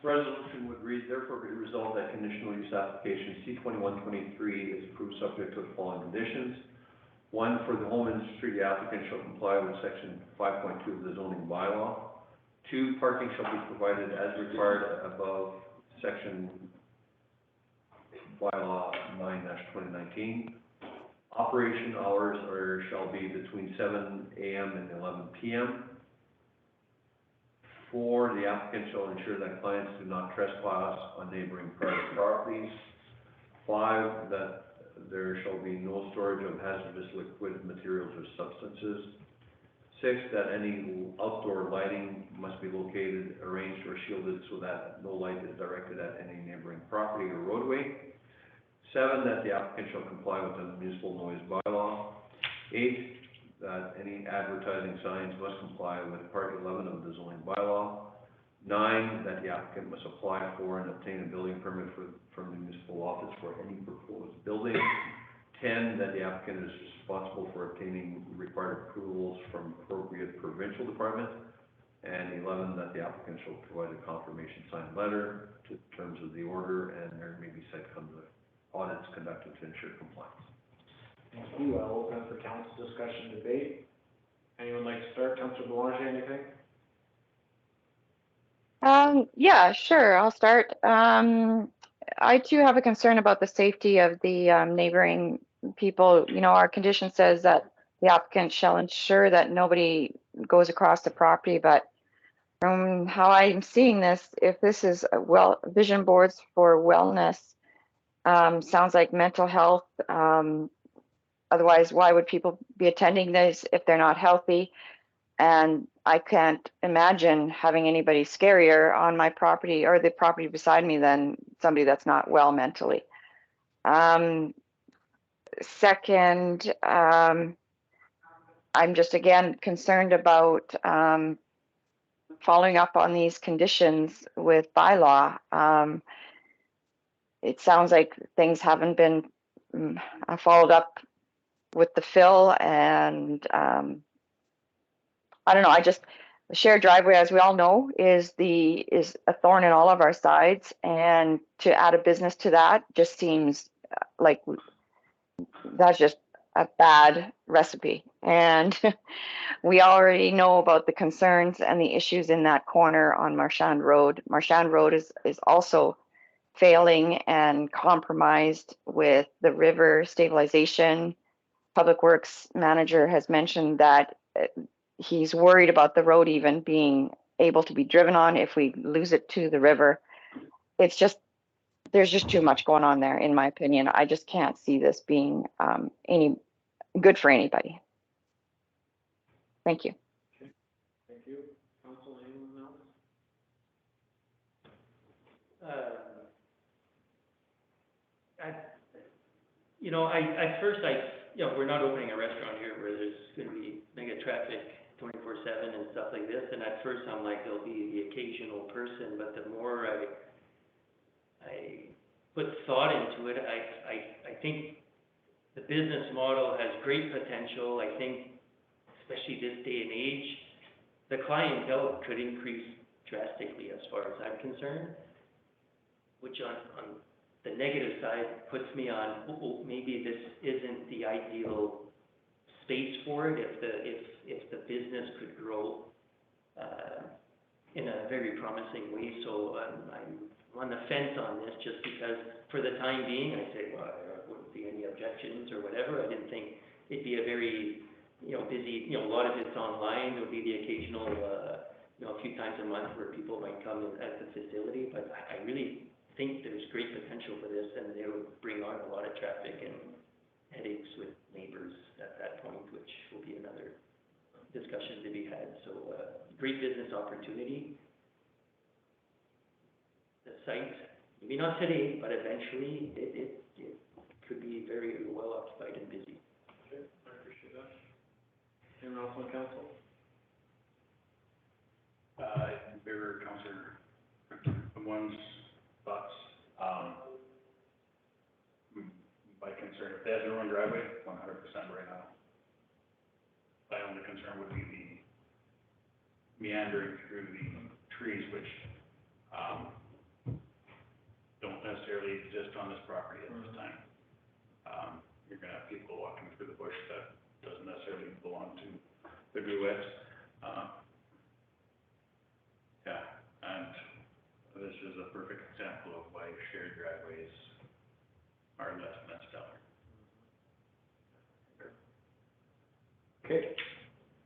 Resolution would read, therefore be resolved that conditional use application C-2123 is approved subject to the following conditions. 1, for the home industry, the applicant shall comply with section 5.2 of the zoning bylaw. 2, parking shall be provided as required above section bylaw 9-2019. Operation hours shall be between 7 AM and 11 PM. 4, the applicant shall ensure that clients do not trespass on neighboring private properties. 5, that there shall be no storage of hazardous liquid materials or substances. 6, that any outdoor lighting must be located, arranged, or shielded so that no light is directed at any neighboring property or roadway. 7, that the applicant shall comply with the municipal noise bylaw. 8, that any advertising signs must comply with Part 11 of the zoning bylaw. 9, that the applicant must apply for and obtain a building permit from the municipal office for any proposed building. 10, that the applicant is responsible for obtaining required approvals from appropriate provincial department. And 11, that the applicant shall provide a confirmation signed letter to terms of the order, and there may be site audits conducted to ensure compliance. Thank you. I'll open up for council discussion debate. Anyone like to start? Councilor Boulanger, anything? Yeah, sure, I'll start. I too have a concern about the safety of the neighboring people. You know, our condition says that the applicant shall ensure that nobody goes across the property, but from how I'm seeing this, if this is vision boards for wellness, sounds like mental health. Otherwise, why would people be attending this if they're not healthy? And I can't imagine having anybody scarier on my property or the property beside me than somebody that's not well mentally. Second, I'm just again concerned about following up on these conditions with bylaw. It sounds like things haven't been followed up with the fill, and I don't know, the shared driveway, as we all know, is a thorn in all of our sides, and to add a business to that just seems like that's just a bad recipe. And we already know about the concerns and the issues in that corner on Marchand Road. Marchand Road is also failing and compromised with the river stabilization Public Works manager has mentioned that he's worried about the road even being able to be driven on if we lose it to the river. It's just, there's just too much going on there, in my opinion. I just can't see this being any good for anybody. Thank you. Thank you. Council, anyone else? We're not opening a restaurant here where there's gonna be mega traffic 24/7 and stuff like this, and at first I'm like, there'll be the occasional person, but the more I put thought into it, I think the business model has great potential. I think, especially this day and age, the clientele could increase drastically as far as I'm concerned, which on the negative side puts me on, maybe this isn't the ideal space for it if the business could grow in a very promising way. So I'm on the fence on this just because for the time being, I say, well, I wouldn't see any objections or whatever. I didn't think it'd be a very, busy, a lot of it's online. There'll be the occasional, a few times a month where people might come at the facility, but I really think there's great potential for this, and it would bring on a lot of traffic and headaches with neighbors at that point, which will be another discussion to be had. So, great business opportunity. The site, maybe not today, but eventually, it could be very well occupied and busy. Okay, I appreciate that. Anyone else on council? In favor, Councillor Lemoine's thoughts. My concern, if they have their own driveway, 100% right now. My only concern would be the meandering through the trees, which, don't necessarily exist on this property at this time. You're gonna have people walking through the bush that doesn't necessarily belong to the Gruettes. Yeah, and this is a perfect example of why shared driveways are less than stellar. Okay,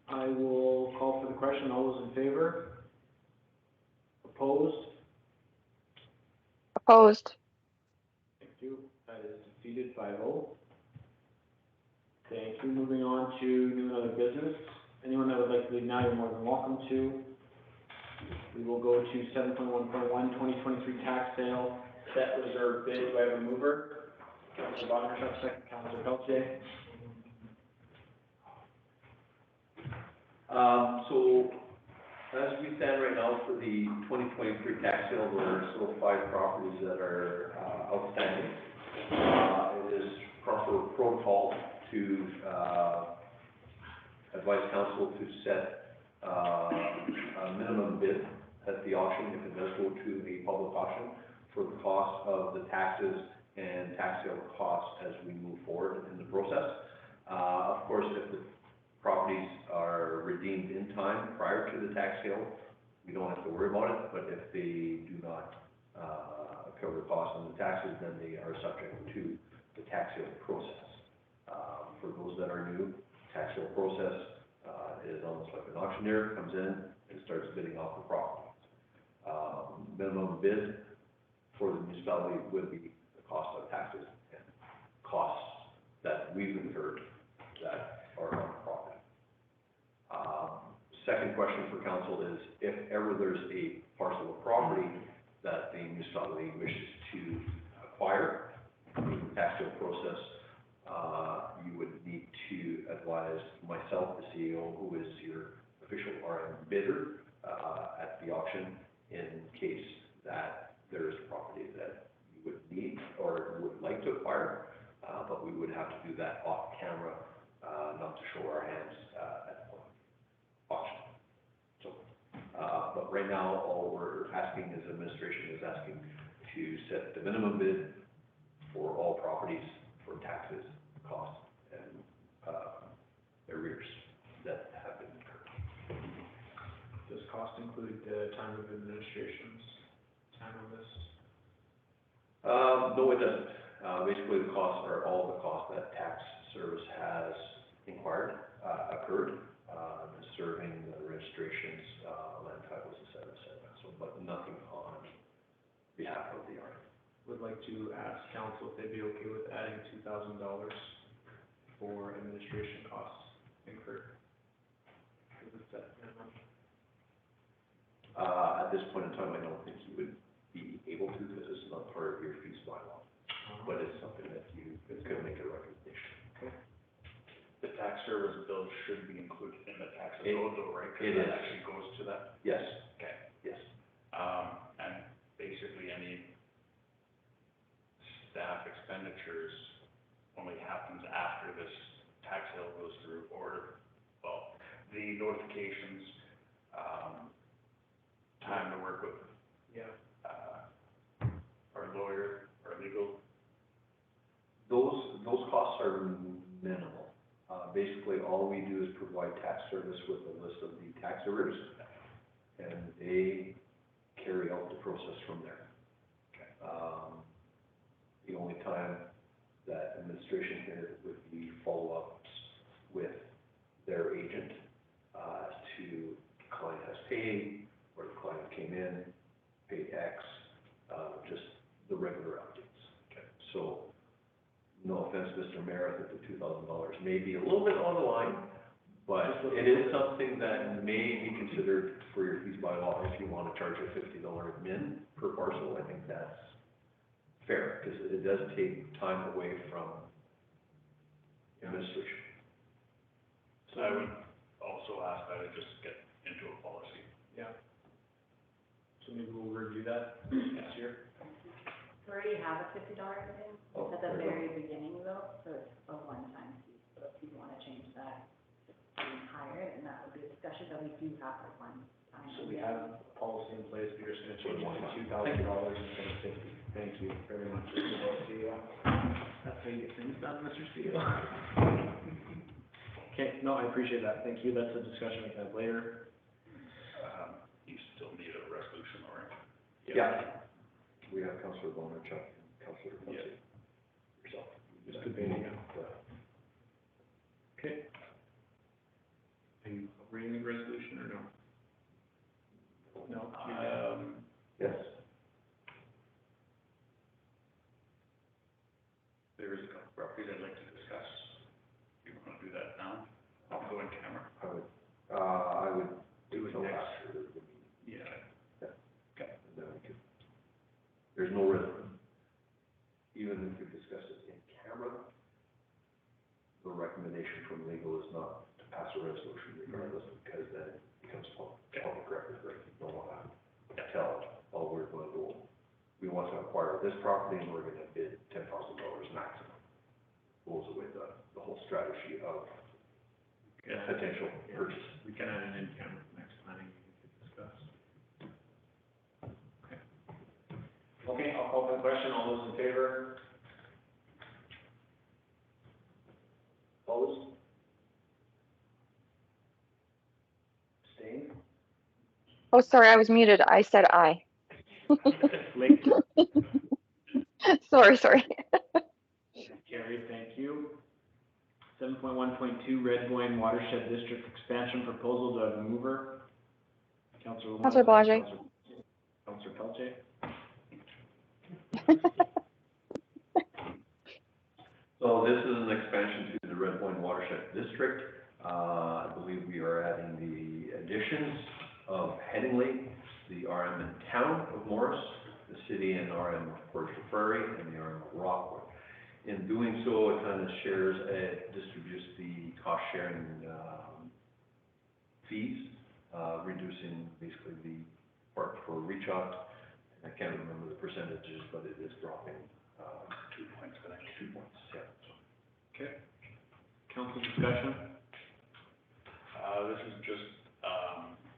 I will call for the question. All those in favor? Opposed? Opposed. Thank you. That is defeated 5-0. Thank you. Moving on to new and other business. Anyone that would like to leave now, you're more than welcome to. We will go to 7.1.1, 2023 tax sale, set reserve bid. Do I have a mover? Councilor Bonner, second. Councilor Pelletier. So, as we stand right now for the 2023 tax sale, there are still 5 properties that are outstanding. It is proper protocol to advise council to set a minimum bid at the auction, if it does go to a public auction, for the cost of the taxes and tax sale costs as we move forward in the process. Of course, if the properties are redeemed in time prior to the tax sale, we don't have to worry about it, but if they do not cover the cost and the taxes, then they are subject to the tax sale process. For those that are new, tax sale process is almost like an auctioneer comes in and starts bidding off the property. Minimum bid for the municipality would be the cost of taxes and costs that we've incurred that are on the property. Second question for council is, if ever there's a parcel of property that the municipality wishes to acquire in the tax sale process, you would need to advise myself, the CEO, who is your official RM bidder at the auction, in case that there is a property that you would need or would like to acquire, but we would have to do that off camera, not to show our hands at the auction. So, but right now, all we're asking is administration is asking to set the minimum bid for all properties for taxes, costs, and arrears that have been incurred. Does cost include the time of administration's time on this? No, it doesn't. Basically, the costs are all the costs that tax service has occurred, serving the registrations, land titles, et cetera, so, but nothing on behalf of the RM. Would like to ask council if they'd be okay with adding $2,000 for administration costs incurred. Is it set minimum? At this point in time, I don't think you would be able to, because it's not part of your fees bylaw, but it's something that you could make a recommendation. The tax service bill should be included in the tax It- code though, right? it Because is. that actually goes to that. Yes, Okay. yes. And basically any staff expenditures only happens after this tax sale goes through, or, well, the notifications, time to work with, Yeah. our lawyer, our legal. Those costs are minimal. Basically, all we do is provide tax service with a list of the tax arrears, and they carry out the process from there. The only time that administration here would be follow-ups with their agent, as to client has paid, or the client came in, paid X, just the regular updates. Okay. So, no offense, Mr. Mayor, I think the $2,000 may be a little bit on the line, but it is something that may be considered for your fees by law. If you want to charge a $50 min per parcel, I think that's fair, because it does take time away from administration. So I would also ask that it just get into a policy. Yeah. So maybe we'll review that next year. We already have a $50 min Oh, at the very very beginning though, so it's a one-time fee. So if you wanna change that to higher, then that would be a discussion, but we do have a one-time. So we have a policy in place, we're just gonna change it to $2,000 instead of 50. Thank you very much. That's how you get things done, Mr. Steele. Okay, no, I appreciate that, thank you, that's a discussion we can have later. You still need a resolution, all right? Yeah. We have Councilor Bonner, Chuck, and Councilor Kelsey. Yourself. Just debating it. Okay. Are you reading the resolution or no? No. Yes. There is a couple properties I'd like to discuss. You wanna do that now? I'll go in camera. I would Do it until next. after the meeting. Yeah. And then we could, there's no resolution. Even if we discuss it in camera, the recommendation from legal is not to pass a resolution regardless, because then it becomes public record, right? You don't wanna tell, oh, we're gonna go, we want to acquire this property and we're gonna bid $10,000 maximum. Blows away the whole strategy of potential purchase. We can add an in-camera next planning meeting to discuss. Okay. Okay, I'll call for the question, all those in favor? Opposed? Abstained? Oh, sorry, I was muted. I said aye. Link. Sorry. Carried, thank you. 7.1.2, Red Boyne Watershed District Expansion Proposal, Doug Mover. Councilor Lamont. Councilor Bourget. Councilor Pelche. So this is an expansion to the Red Point Watershed District. I believe we are adding the additions of Headingley, the RM in town of Morris, the city and RM of Port Prairie, and the RM of Rockwood. In doing so, it kind of distributes the cost sharing, fees, reducing basically the part for reach out. I can't remember the percentages, but it is dropping, 2 points for that. 2 points, yeah. Okay. Council discussion? This is just,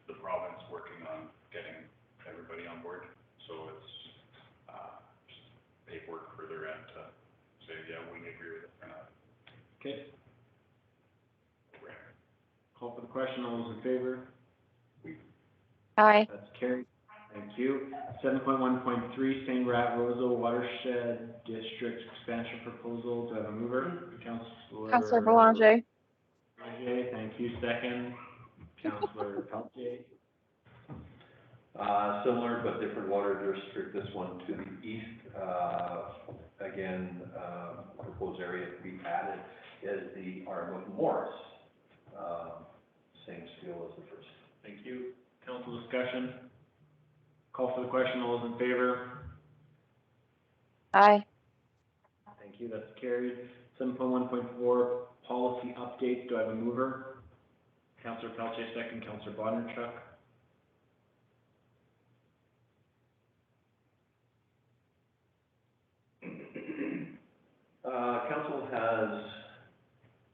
the province working on getting everybody on board, so it's, just paperwork for their end to say, yeah, we agree with it or not. Okay. Call for the question, all those in favor? Aye. That's carried. Thank you. 7.1.3, St. Rat Rosal Watershed District Expansion Proposal. Do I have a mover? Councillor Boulanger. Boulanger, thank you. Second, Councillor Pelletier. Similar but different water district, this one to the east. Again, proposed area to be added is the Armwood Morris. Same scale as the first. Thank you. Council discussion. Call for the question. All those in favor? Aye. Thank you. That's carried. 7.1.4, policy updates. Do I have a mover? Councillor Pelletier, second. Councillor Bondarchuk. Council has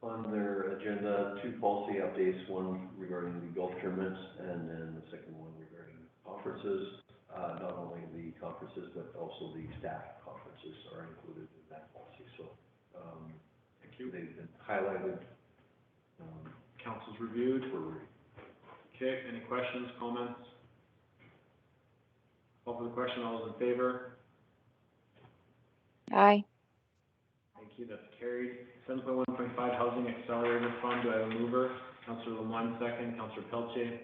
on their agenda 2 policy updates, one regarding the golf tournaments and then the second one regarding conferences. Not only the conferences, but also the staff conferences are included in that policy. So, Thank you. they've been highlighted. Council's reviewed. Okay, any questions, comments? Call for the question. All those in favor? Aye. Thank you, that's carried. 7.1.5, Housing Accelerator Fund, do I have a mover? Councillor Lemoine, second. Councillor Pelletier.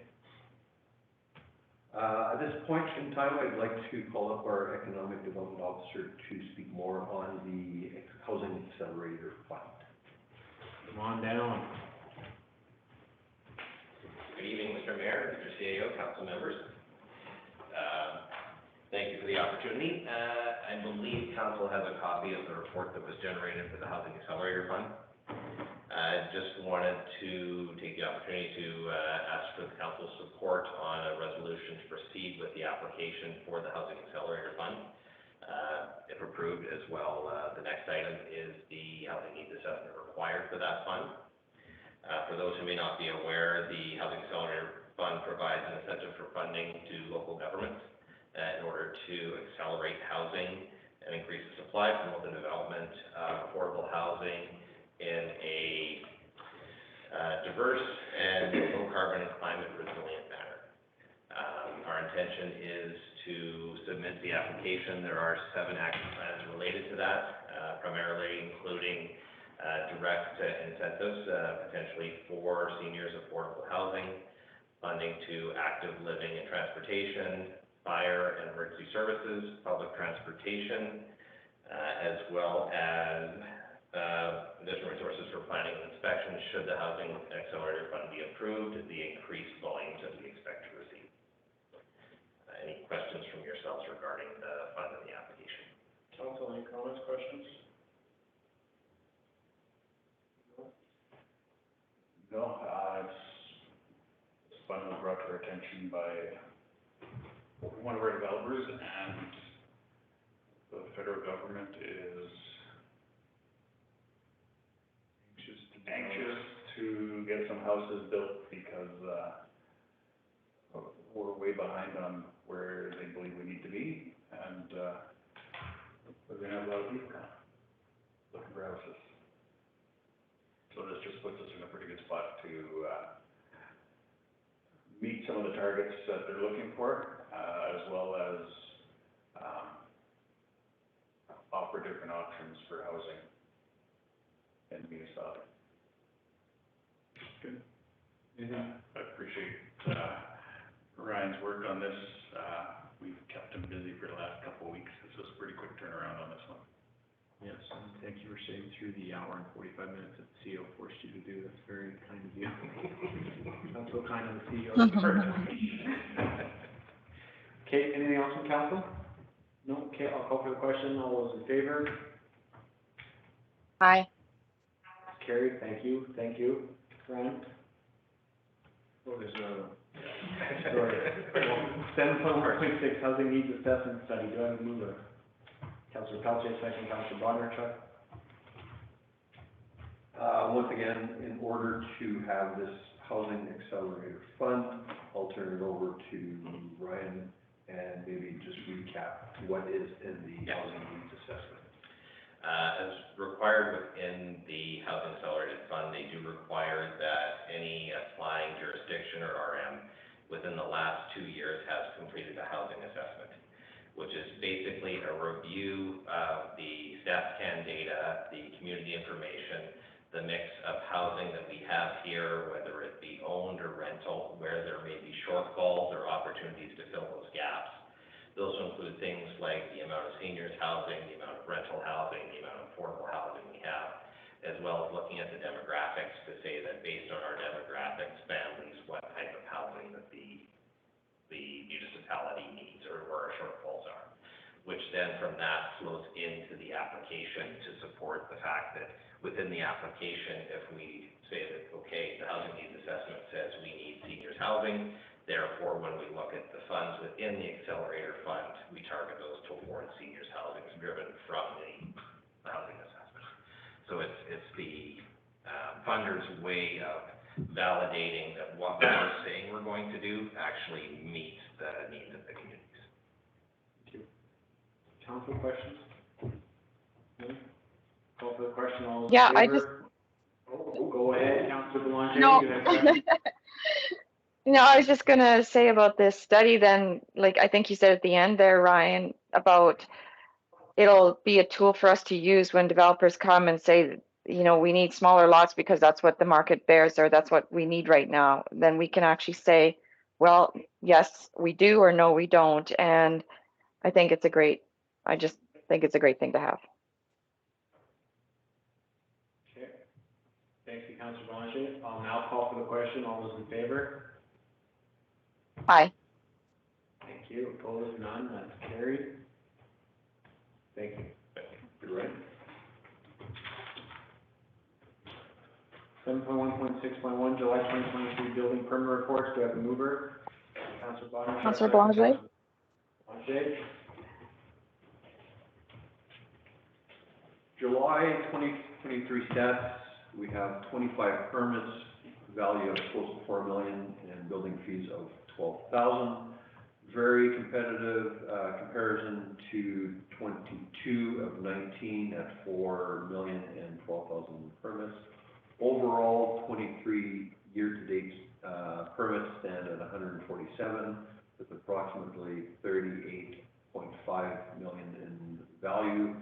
At this point in time, I'd like to call up our Economic Development Officer to speak more on the Housing Accelerator Fund. Come on down. Good evening, Mr. Mayor, Mr. CAO, council members. Thank you for the opportunity. I believe council has a copy of the report that was generated for the Housing Accelerator Fund. I just wanted to take the opportunity to ask for the council's support on a resolution to proceed with the application for the Housing Accelerator Fund. If approved as well, the next item is the housing needs assessment required for that fund. For those who may not be aware, the Housing Accelerator Fund provides an incentive for funding to local governments in order to accelerate housing and increase the supply, promote the development of affordable housing in a diverse and low carbon and climate resilient manner. Our intention is to submit the application. There are 7 action plans related to that, primarily including direct incentives, potentially for seniors affordable housing, funding to active living and transportation, fire and emergency services, public transportation, as well as additional resources for planning and inspection should the Housing Accelerator Fund be approved, the increased volumes that we expect to receive. Any questions from yourselves regarding the fund and the application? Council, any comments, questions? No, it's fund was brought to our attention by one of our developers, and the federal government is anxious to get some houses built because we're way behind on where they believe we need to be, and we're gonna have a lot of people looking for houses. So this just puts us in a pretty good spot to meet some of the targets that they're looking for, as well as offer different options for housing in the municipality. Good. I appreciate Ryan's work on this. We've kept him busy for the last couple of weeks. This was a pretty quick turnaround on this one. Yes, and thank you for staying through the hour and 45 minutes that the CEO forced you to do. That's very kind of you. Not so kind of the CEO. Okay, anything else from council? No? Okay, I'll call for the question. All those in favor? Aye. Carried, thank you, thank you. Ryan? Well, there's a, Sorry. 7.1.6, Housing Needs Assessment Study. Do I have a mover? Councillor Pelletier, second. Councillor Bondarchuk. Once again, in order to have this Housing Accelerator Fund, I'll turn it over to Ryan and maybe just recap what is in the Housing Needs Assessment. As required within the Housing Accelerated Fund, they do require that any applying jurisdiction or RM within the last 2 years has completed a housing assessment, which is basically a review of the StatsCan data, the community information, the mix of housing that we have here, whether it be owned or rental, where there may be shortfalls or opportunities to fill those gaps. Those include things like the amount of seniors housing, the amount of rental housing, the amount of affordable housing we have, as well as looking at the demographics to say that based on our demographics, families, what type of housing that the municipality needs or where our shortfalls are, which then from that flows into the application to support the fact that within the application, if we say that, okay, the housing needs assessment says we need seniors housing, therefore, when we look at the funds within the accelerator fund, we target those towards seniors housing driven from the housing assessment. So it's the funder's way of validating that what we're saying we're going to do actually meets the needs of the communities. Thank you. Council questions? No? Call for the question, all those in Yeah, I favor? Go ahead, Councilor Belanger. No. you had a question? No, I was just gonna say about this study then, like, I think you said at the end there, Ryan, about it'll be a tool for us to use when developers come and say, you know, we need smaller lots because that's what the market bears or that's what we need right now. Then we can actually say, well, yes, we do, or no, we don't. And I think I just think it's a great thing to have. Okay. Thank you, Councilor Belanger. I'll now call for the question. All those in favor? Aye. Thank you. Opposed? None. That's carried. Thank you. You're right. 7.1.6.1, July 2023 building permit reports. Do I have a mover? Councilor Belanger. Councilor Belanger. Belanger. July 2023 stats, we have 25 permits, value of close to 4 million, and building fees of 12,000. Very competitive comparison to 22 of 19 at 4 million and 12,000 permits. Overall, 23 year-to-date permits stand at 147, with approximately 38.5 million in value,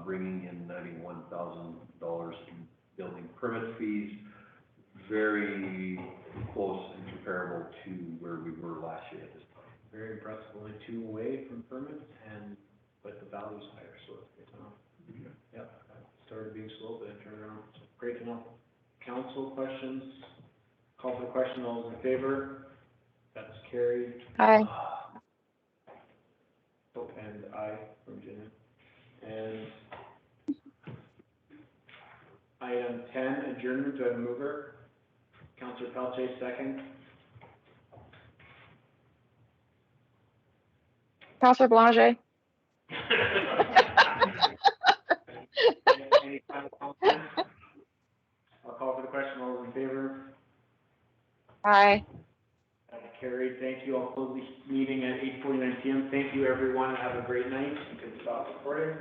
bringing in $91,000 in building permit fees. Very close and comparable to where we were last year at this time. Very impressive. Only 2 away from permits, but the value's higher, so it's good to know. Yep. Started being slow, but it turned around. So great to know. Council questions? Call for the question. All those in favor? That's carried. Aye. And aye from Jenny. And item 10, adjournment. Do I have a mover? Councilor Pelletier, second. Councilor Belanger. Any final comments? I'll call for the question. All those in favor? Aye. That's carried. Thank you. I'll close the meeting at 8:49 p.m. Thank you, everyone. Have a great night. You can stop recording.